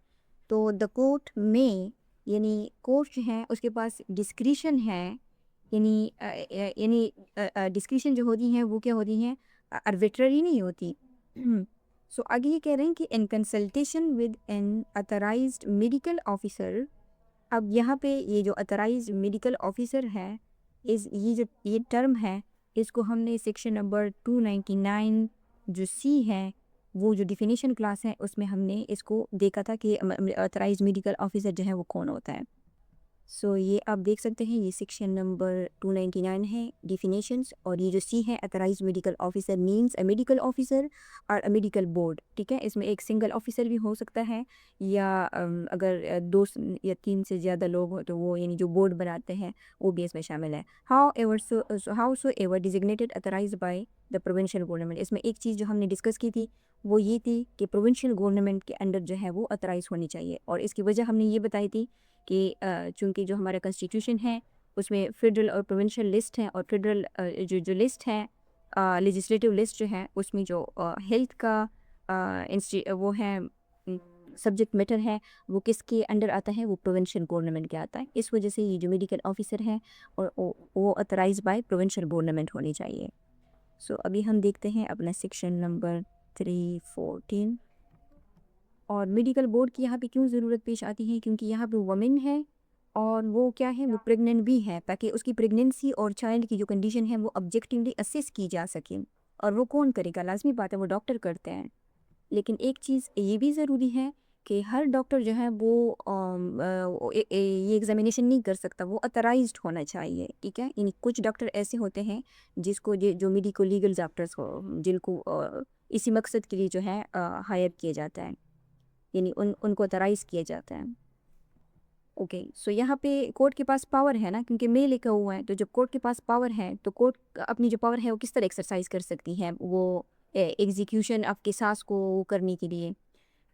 [SPEAKER 1] تو دا کورٹ میں، یعنی کورٹ جو ہے اس کے پاس ڈسکریشن ہے، یعنی ڈسکریشن جو ہوتی ہیں وہ کیا ہوتی ہیں؟ آربیٹرری نہیں ہوتی. سو آگے یہ کہہ رہے ہیں کہ in consultation with an authorised medical officer. اب یہاں پہ یہ جو اتھرائزڈ میڈیکل آفیسر ہے، یہ ٹرم ہے، اس کو ہم نے سیکشن نمبر 299 جو سی ہے، وہ جو ڈیفینیشن کلاس ہے اس میں ہم نے اس کو دیکھا تھا کہ اتھرائزڈ میڈیکل آفیسر جو ہے وہ کون ہوتا ہے. سو یہ آپ دیکھ سکتے ہیں، یہ سیکشن نمبر 299 ہے ڈیفینیشنس، اور یہ جو سی ہے authorised medical officer means a medical officer اور اے میڈیکل بورڈ. ٹھیک ہے، اس میں ایک سنگل آفیسر بھی ہو سکتا ہے، یا اگر 2 یا 3 سے زیادہ لوگ ہو تو وہ یعنی جو بورڈ بناتے ہیں وہ بھی اس میں شامل ہے. Howsoever designated authorised by the provincial government. اس میں ایک چیز جو ہم نے ڈسکس کی تھی وہ یہ تھی کہ پروونشل گورنمنٹ کے انڈر جو ہے وہ اتھرائز ہونی چاہیے، اور اس کی وجہ ہم نے یہ بتائی تھی کہ چونکہ جو ہمارا کنسٹیٹیوشن ہے اس میں فیڈرل اور پروونشل لسٹ ہے، اور فیڈرل جو لسٹ ہے، لیجسلیٹو لسٹ جو ہے، اس میں جو ہیلتھ کا وہ ہے سبجیکٹ میٹر ہے، وہ کس کے انڈر آتا ہے؟ وہ پروونشل گورنمنٹ کے آتا ہے. اس وجہ سے یہ جو میڈیکل آفیسر ہے اور وہ اتھرائز بائی پروونشل گورنمنٹ ہونی چاہیے. سو ابھی ہم دیکھتے ہیں اپنا سیکشن نمبر 314. اور میڈیکل بورڈ کی یہاں پہ کیوں ضرورت پیش آتی ہے؟ کیونکہ یہاں پہ وومن ہے اور وہ کیا ہے؟ وہ پریگننٹ بھی ہے، تاکہ اس کی پریگننسی اور چائلڈ کی جو کنڈیشن ہے وہ آبجیکٹیولی اسیس کی جا سکے. اور وہ کون کرے گا؟ لازمی بات ہے وہ ڈاکٹر کرتے ہیں. لیکن ایک چیز یہ بھی ضروری ہے کہ ہر ڈاکٹر جو ہے وہ یہ ایگزامینیشن نہیں کر سکتا، وہ اتھرائزڈ ہونا چاہیے. ٹھیک ہے، یعنی کچھ ڈاکٹر ایسے ہوتے ہیں جس کو جو میڈیکو لیگل ڈاکٹرس ہو، جن کو اسی مقصد کے لیے جو ہے ہائر کیا جاتا ہے، یعنی ان کو اتھرائز کیا جاتا ہے. اوکے، سو یہاں پہ کورٹ کے پاس پاور ہے نا، کیونکہ میں لکھا ہوا ہے، تو جب کورٹ کے پاس پاور ہے تو کورٹ اپنی جو پاور ہے وہ کس طرح ایکسرسائز کر سکتی ہے وہ ایگزیکیوشن آف قصاص کو کرنے کے لیے؟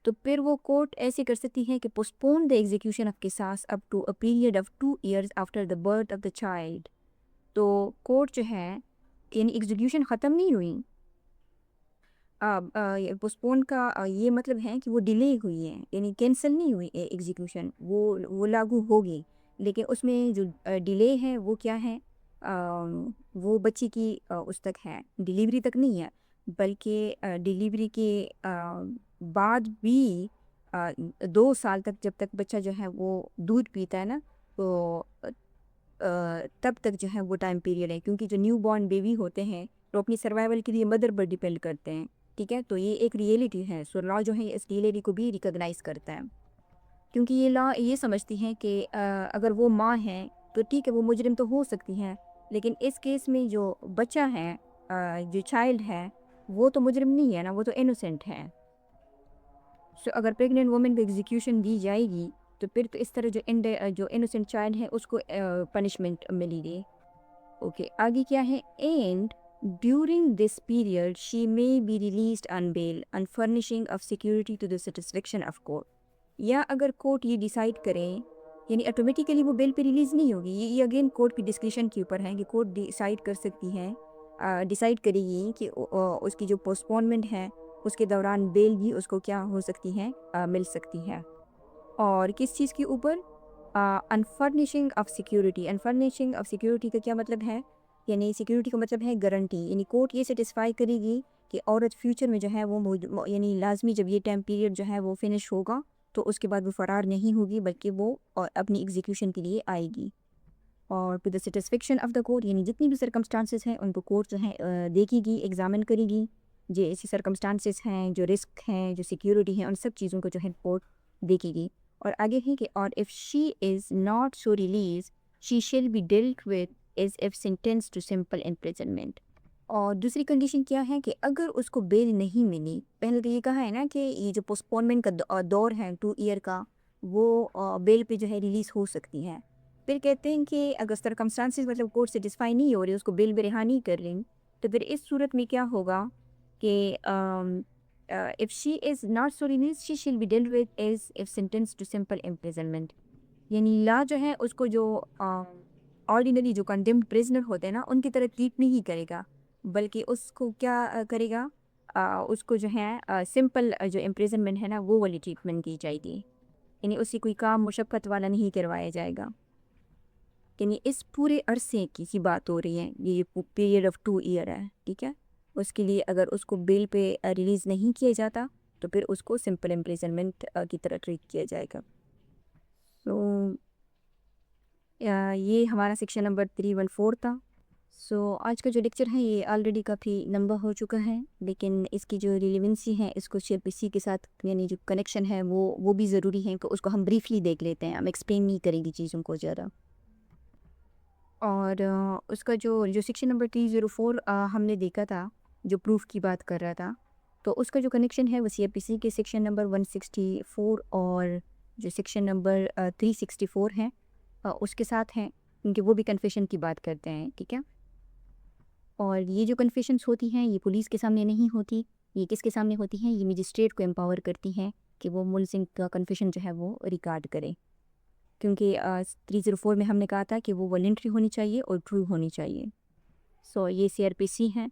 [SPEAKER 1] تو پھر وہ کورٹ ایسے کر سکتی ہے کہ پوسٹپون دا ایگزیکیوشن آف قصاص up to a period of 2 years after the birth of the child. تو کورٹ جو ہے، یعنی ایگزیکیوشن ختم نہیں ہوئی، پوسٹپون کا یہ مطلب ہے کہ وہ ڈیلے ہوئی ہے، یعنی کینسل نہیں ہوئی ایگزیکیوشن، وہ لاگو ہوگی، لیکن اس میں جو ڈیلے ہے وہ کیا ہے؟ وہ بچی کی اس تک ہے، ڈیلیوری تک نہیں ہے، بلکہ ڈیلیوری کے بعد بھی 2 سال تک، جب تک بچہ جو ہے وہ دودھ پیتا ہے نا، تو تب تک جو ہے وہ ٹائم پیریڈ ہے. کیونکہ جو نیو بورن بیبی ہوتے ہیں وہ اپنی سروائیول کے لیے مدر پر ڈیپینڈ کرتے ہیں. ٹھیک ہے، تو یہ ایک ریئلٹی ہے. سو لا جو ہے اس ریئلٹی کو بھی ریکگنائز کرتا ہے، کیونکہ یہ لا یہ سمجھتی ہیں کہ اگر وہ ماں ہیں تو ٹھیک ہے وہ مجرم تو ہو سکتی ہیں، لیکن اس کیس میں جو بچہ ہے، جو چائلڈ ہے، وہ تو مجرم نہیں ہے نا، وہ تو انوسینٹ ہے. سو اگر پریگننٹ وومن کو ایگزیکیوشن دی جائے گی تو پھر تو اس طرح جو انوسینٹ چائلڈ ہے اس کو پنشمنٹ ملے گی. اوکے، آگے کیا ہے؟ And During this period, she may be released on bail on furnishing of security to the satisfaction of court. یا اگر کورٹ یہ ڈیسائیڈ کرے، یعنی آٹومیٹیکلی وہ بیل پہ ریلیز نہیں ہوگی، یہ اگین کورٹ کی ڈسکریشن کے اوپر ہے کہ کورٹ ڈیسائیڈ کر سکتی ہے، ڈیسائیڈ کرے گی کہ اس کی جو پوسٹپونمنٹ ہے اس کے دوران بیل بھی اس کو کیا ہو سکتی ہے، مل سکتی ہے۔ اور کس چیز کے اوپر؟ انفرنیشنگ آف سیکیورٹی۔ انفرنیشنگ آف سیکیورٹی کا کیا مطلب ہے؟ یعنی سیکیورٹی کا مطلب ہے گارنٹی، یعنی کورٹ یہ سیٹسفائی کرے گی کہ عورت فیوچر میں جو ہے وہ یعنی لازمی جب یہ ٹائم پیریڈ جو ہے وہ فنش ہوگا تو اس کے بعد وہ فرار نہیں ہوگی بلکہ وہ اپنی ایگزیکیوشن کے لیے آئے گی۔ اور to the satisfaction of the court, یعنی جتنی بھی سرکمسٹانسز ہیں ان کو کورٹ جو ہے دیکھے گی، ایگزامن کرے گی، جو ایسی سرکمسٹانسز ہیں، جو رسک ہیں، جو سیکیورٹی ہیں، ان سب چیزوں کو جو ہے کورٹ دیکھے گی۔ اور آگے ہے کہ اور if she is not so released she shall be dealt with as if sentenced to simple imprisonment۔ اور دوسری کنڈیشن کیا ہے کہ اگر اس کو بیل نہیں ملی، پہلے تو یہ کہا ہے نا کہ یہ جو پوسٹپونمنٹ کا دور ہے 2 ایئر کا، وہ بیل پہ جو ہے ریلیز ہو سکتی ہے۔ پھر کہتے ہیں کہ اگر سرکمسٹانسز مطلب کورٹ سیٹسفائی نہیں ہو رہی، اس کو بیل پہ رہا نہیں کر رہی، تو پھر اس صورت میں کیا ہوگا کہ if she is not so released she shall be dealt with as if sentenced to simple imprisonment۔ یعنی لا جو ہے اس کو جو آرڈینری جو کنڈیمڈ پریزنر ہوتے ہیں نا ان کی طرح ٹریٹ نہیں کرے گا، بلکہ اس کو کیا کرے گا، اس کو جو ہے سمپل جو امپریزنمنٹ ہے نا وہ والی ٹریٹمنٹ دی جائے گی، یعنی اس سے کوئی کام مشقت والا نہیں کروایا جائے گا۔ یعنی اس پورے عرصے کی بات ہو رہی ہے، یہ پیریڈ آف 2 ایئر ہے، ٹھیک ہے، اس کے لیے اگر اس کو بیل پہ ریلیز نہیں کیا جاتا تو پھر اس کو سمپل امپریزنمنٹ کی طرح ٹریٹ کیا جائے گا۔ سو یہ ہمارا سیکشن نمبر 314 تھا۔ سو آج کا جو لیکچر ہے یہ آلریڈی کافی لمبا ہو چکا ہے، لیکن اس کی جو ریلیونسی ہے اس کو CRPC کے ساتھ یعنی جو کنیکشن ہے وہ بھی ضروری ہے کہ اس کو ہم بریفلی دیکھ لیتے ہیں، ہم ایکسپلین نہیں کریں گے چیزوں کو زیادہ۔ اور اس کا جو سیکشن نمبر 304 ہم نے دیکھا تھا جو پروف کی بات کر رہا تھا، تو اس کا جو کنیکشن ہے وہ CRPC کے سیکشن نمبر 164 اور جو سیکشن نمبر 364 ہے اس کے ساتھ ہیں، کیونکہ وہ بھی کنفیشن کی بات کرتے ہیں، ٹھیک ہے۔ اور یہ جو کنفیشنز ہوتی ہیں یہ پولیس کے سامنے نہیں ہوتی، یہ کس کے سامنے ہوتی ہیں؟ یہ مجسٹریٹ کو امپاور کرتی ہیں کہ وہ ملزم کا کنفیشن جو ہے وہ ریکارڈ کرے، کیونکہ 304 میں ہم نے کہا تھا کہ وہ والنٹری ہونی چاہیے اور ٹرو ہونی چاہیے۔ سو یہ CRPC ہیں،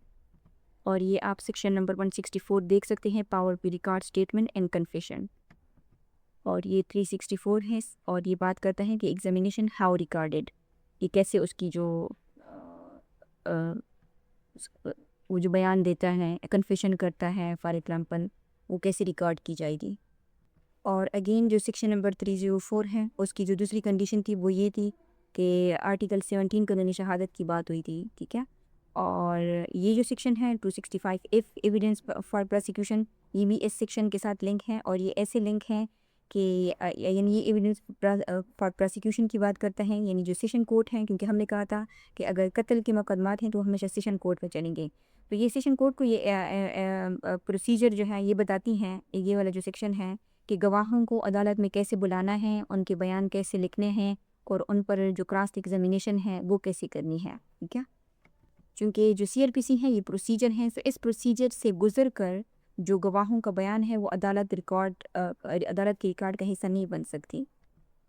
[SPEAKER 1] اور یہ آپ سیکشن نمبر 164 دیکھ سکتے ہیں، power P record statement and confession, اور یہ 364 ہے، اور یہ بات کرتا ہے کہ ایگزامینیشن ہاؤ ریکارڈیڈ، یہ کیسے اس کی جو وہ جو بیان دیتا ہے، کنفیشن کرتا ہے فار ایگزامپل، وہ کیسے ریکارڈ کی جائے گی۔ اور اگین جو سیکشن نمبر 304 ہے اس کی جو دوسری کنڈیشن تھی وہ یہ تھی کہ آرٹیکل 17 قانون شہادت کی بات ہوئی تھی، ٹھیک ہے۔ اور یہ جو سیکشن ہے 265 ایف ایویڈنس فار پروسیکیوشن، یہ بھی اس سیکشن کے ساتھ لنک ہیں، اور یہ ایسے لنک ہیں کہ یعنی یہ ایویڈنس فار پروسیکیوشن کی بات کرتا ہے، یعنی جو سیشن کورٹ ہیں، کیونکہ ہم نے کہا تھا کہ اگر قتل کے مقدمات ہیں تو ہمیشہ سیشن کورٹ میں چلیں گے، تو یہ سیشن کورٹ کو یہ پروسیجر جو ہے یہ بتاتی ہیں، یہ والا جو سیکشن ہے کہ گواہوں کو عدالت میں کیسے بلانا ہے، ان کے بیان کیسے لکھنے ہیں، اور ان پر جو کراس ایگزامینیشن ہے وہ کیسے کرنی ہے، ٹھیک ہے۔ چونکہ جو CRPC ہے یہ پروسیجر ہیں، تو اس پروسیجر سے گزر کر جو گواہوں کا بیان ہے وہ عدالت کے ریکارڈ کا حصہ نہیں بن سکتی۔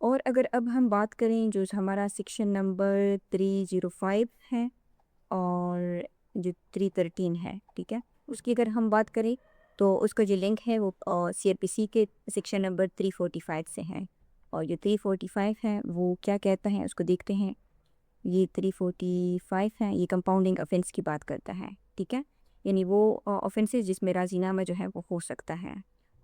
[SPEAKER 1] اور اگر اب ہم بات کریں جو ہمارا سیکشن نمبر 305 ہے اور جو 313 ہے، ٹھیک ہے، اس کی اگر ہم بات کریں تو اس کا جو لنک ہے وہ CRPC کے سیکشن نمبر 345 سے ہے، اور جو 345 ہے وہ کیا کہتا ہے اس کو دیکھتے ہیں۔ یہ 345 ہے، یہ کمپاؤنڈنگ افینس کی بات کرتا ہے، ٹھیک ہے، یعنی وہ offenses جس میں راضی نامہ جو ہے وہ ہو سکتا ہے۔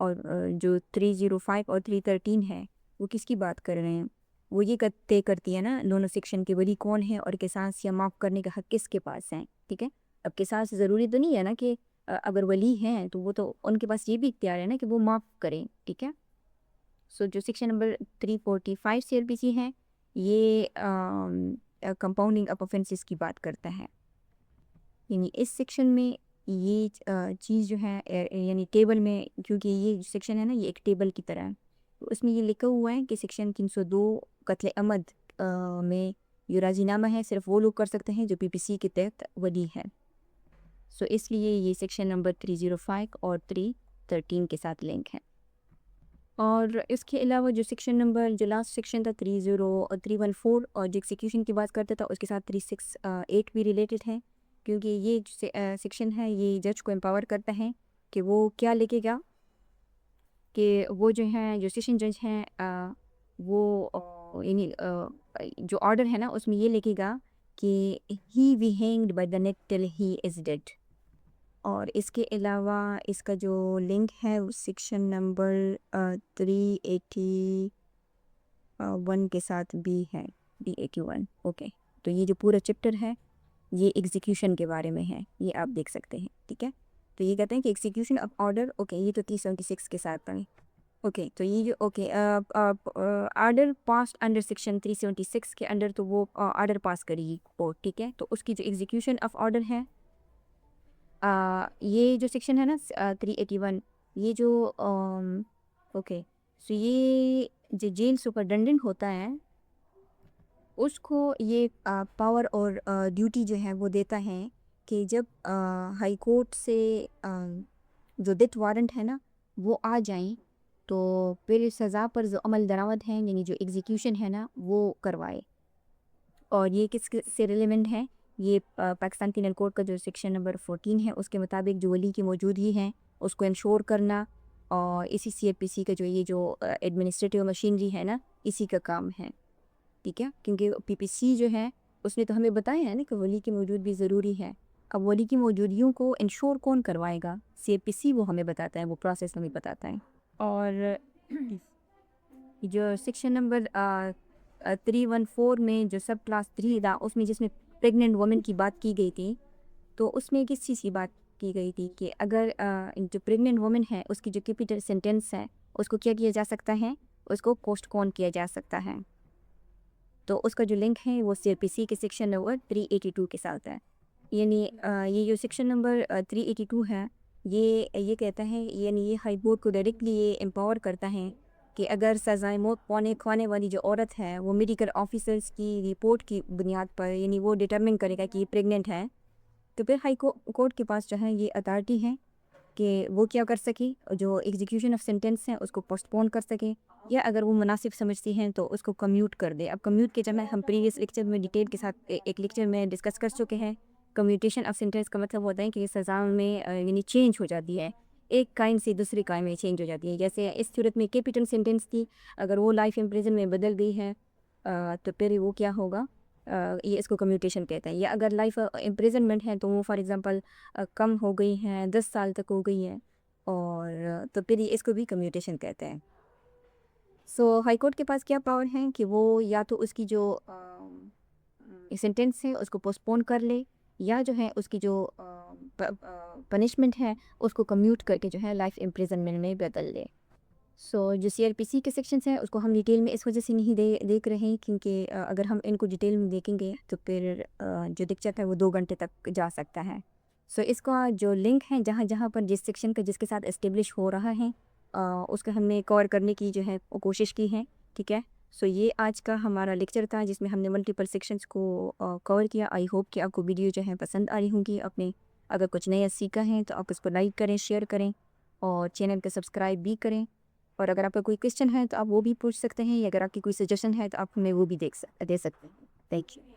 [SPEAKER 1] اور جو 305 اور 313 ہے وہ کس کی بات کر رہے ہیں؟ وہ یہ طے کرتی ہے نا دونوں سیکشن کے ولی کون ہیں اور قصاص یا معاف کرنے کا حق کس کے پاس ہے، ٹھیک ہے۔ اب قصاص ضروری تو نہیں ہے نا کہ اگر ولی ہیں تو وہ تو ان کے پاس یہ بھی اختیار ہے نا کہ وہ معاف کریں، ٹھیک ہے۔ سو جو سیکشن نمبر 345 CRPC ہے یہ کمپاؤنڈنگ آف offenses کی بات کرتا ہے، یعنی اس سیکشن میں یہ چیز جو ہے یعنی ٹیبل میں، کیونکہ یہ سیکشن ہے نا یہ ایک ٹیبل کی طرح ہے، تو اس میں یہ لکھا ہوا ہے کہ سیکشن 302 قتل عمد میں جو راضی نامہ ہے صرف وہ لوگ کر سکتے ہیں جو PPC کے تحت ولی ہے۔ سو اس لیے یہ سیکشن نمبر 305 اور 313 کے ساتھ لنک ہے. اور اس کے علاوہ جو لاسٹ سیکشن تھا 314 اور جو ایکسیکیوشن کی بات کرتا تھا اس کے ساتھ 368 بھی ریلیٹڈ ہے، کیونکہ یہ سیکشن ہے یہ جج کو امپاور کرتا ہے کہ وہ کیا لکھے گا، کہ وہ جو ہیں جو سیشن جج ہیں وہ یعنی جو آرڈر ہے نا اس میں یہ لکھے گا کہ he be hanged by the neck till he is dead. اور اس کے علاوہ اس کا جو لنک ہے وہ سیکشن نمبر 381 کے ساتھ بھی ہے. 381 اوکے. تو یہ جو پورا چیپٹر ہے یہ ایگزیکیوشن کے بارے میں ہے، یہ آپ دیکھ سکتے ہیں. ٹھیک ہے، تو یہ کہتے ہیں کہ ایگزیکیوشن آف آرڈر. اوکے یہ تو 376 کے ساتھ پڑھیں. اوکے تو یہ جو آرڈر پاس انڈر سیکشن 376 کے انڈر، تو وہ آرڈر پاس کرے گی کورٹ. ٹھیک ہے، تو اس کی جو ایگزیکیوشن آف آرڈر ہے یہ جو سیکشن ہے نا 381، یہ جو اوکے سو یہ جو جیل سپرڈنڈنٹ ہوتا ہے اس کو یہ پاور اور ڈیوٹی جو ہے وہ دیتا ہے کہ جب ہائی کورٹ سے جو ڈیتھ وارنٹ ہے نا وہ آ جائیں تو پھر سزا پر جو عمل درآمد ہے یعنی جو ایگزیکیوشن ہے نا وہ کروائے. اور یہ کس سے ریلیونٹ ہے؟ یہ پاکستان پینل کوڈ کا جو سیکشن نمبر 14 ہے اس کے مطابق جو ولی کی موجودگی ہے اس کو انشور کرنا، اور اسی سی اے پی سی کا جو یہ جو ایڈمنسٹریٹیو مشینری ہے نا اسی کا کام ہے. ٹھیک ہے، کیونکہ پی پی سی جو ہے اس نے تو ہمیں بتایا ہے نا کہ ولی کی موجود بھی ضروری ہے. اب ولی کی موجودگیوں کو انشور کون کروائے گا؟ سی اے پی سی وہ ہمیں بتاتا ہے، وہ پروسیس ہمیں بتاتا ہے. اور جو سیکشن نمبر 314 میں جو سب کلاس 3 تھا اس میں جس میں پریگننٹ وومن کی بات کی گئی تھی، تو اس میں کس چیز کی بات کی گئی تھی کہ اگر جو پریگننٹ وومن ہے اس کی جو کیپیٹل سینٹینس ہے اس کو کیا کیا جا سکتا ہے، اس کو پوسٹ پون کیا جا سکتا ہے. تو اس کا جو لنک ہے وہ سی آر پی سی کے سیکشن نمبر 382 کے ساتھ ہے. یعنی یہ جو سیکشن نمبر 382 ہے یہ کہتا ہے، یعنی یہ ہائی کورٹ کو ڈائریکٹلی یہ امپاور کرتا ہے کہ اگر سزائے موت کھوانے والی جو عورت ہے وہ میڈیکل آفیسرز کی رپورٹ کی بنیاد پر یعنی وہ ڈٹرمن کرے گا کہ یہ پریگننٹ ہے، تو پھر ہائی کورٹ کے پاس جو ہے یہ اتھارٹی ہے کہ وہ کیا کر سکے، جو ایگزیکیوشن آف سینٹینس ہے اس کو پوسٹ پون کر سکے، یا اگر وہ مناسب سمجھتی ہیں تو اس کو کمیوٹ کر دے. اب کمیوٹ کے جمع ہم پریویس لیکچر میں ڈیٹیل کے ساتھ ایک لیکچر میں ڈسکس کر چکے ہیں. کمیوٹیشن آف سینٹینس کا مطلب ہوتا ہے کہ سزا میں یعنی چینج ہو جاتی ہے، ایک قائم سے دوسری قائم میں چینج ہو جاتی ہے. جیسے اس صورت میں کیپیٹل سینٹینس تھی، اگر وہ لائف امپریزن میں بدل گئی ہے تو پھر وہ کیا ہوگا، یہ اس کو کمیوٹیشن کہتے ہیں. یا اگر لائف امپریزنمنٹ ہے تو وہ فار ایگزامپل کم ہو گئی ہیں، 10 سال تک ہو گئی ہے، اور تو پھر اس کو بھی کمیوٹیشن کہتے ہیں. سو ہائی کورٹ کے پاس کیا پاور ہے کہ وہ یا تو اس کی جو سینٹینس ہے اس کو پوسٹ پون کر لے، یا جو ہے اس کی جو پنشمنٹ ہے اس کو کمیوٹ کر کے جو ہے لائف امپریزنمنٹ میں بدل لے. سو جو سی آر پی سی کے سیکشنس ہیں اس کو ہم ڈیٹیل میں اس وجہ سے نہیں دیکھ رہے ہیں کیونکہ اگر ہم ان کو ڈیٹیل میں دیکھیں گے تو پھر جو لیکچر ہے وہ 2 گھنٹے تک جا سکتا ہے. سو اس کا جو لنک ہے جہاں جہاں پر جس سیکشن کا جس کے ساتھ اسٹیبلش ہو رہا ہے اس کا ہم نے کور کرنے کی جو ہے وہ کوشش کی ہے. ٹھیک ہے، سو یہ آج کا ہمارا لیکچر تھا جس میں ہم نے ملٹیپل سیکشنز کو کور کیا. آئی ہوپ کہ آپ کو ویڈیو جو ہے پسند آئی ہوں گی. اپنے اگر کچھ نیا سیکھا ہے تو آپ اس کو لائک کریں، شیئر کریں، اور چینل کو سبسکرائب بھی کریں. اور اگر آپ کا کوئی کویسچن ہے تو آپ وہ بھی پوچھ سکتے ہیں، یا اگر آپ کی کوئی سجیشن ہے تو آپ ہمیں وہ بھی دے سکتے ہیں. Thank you.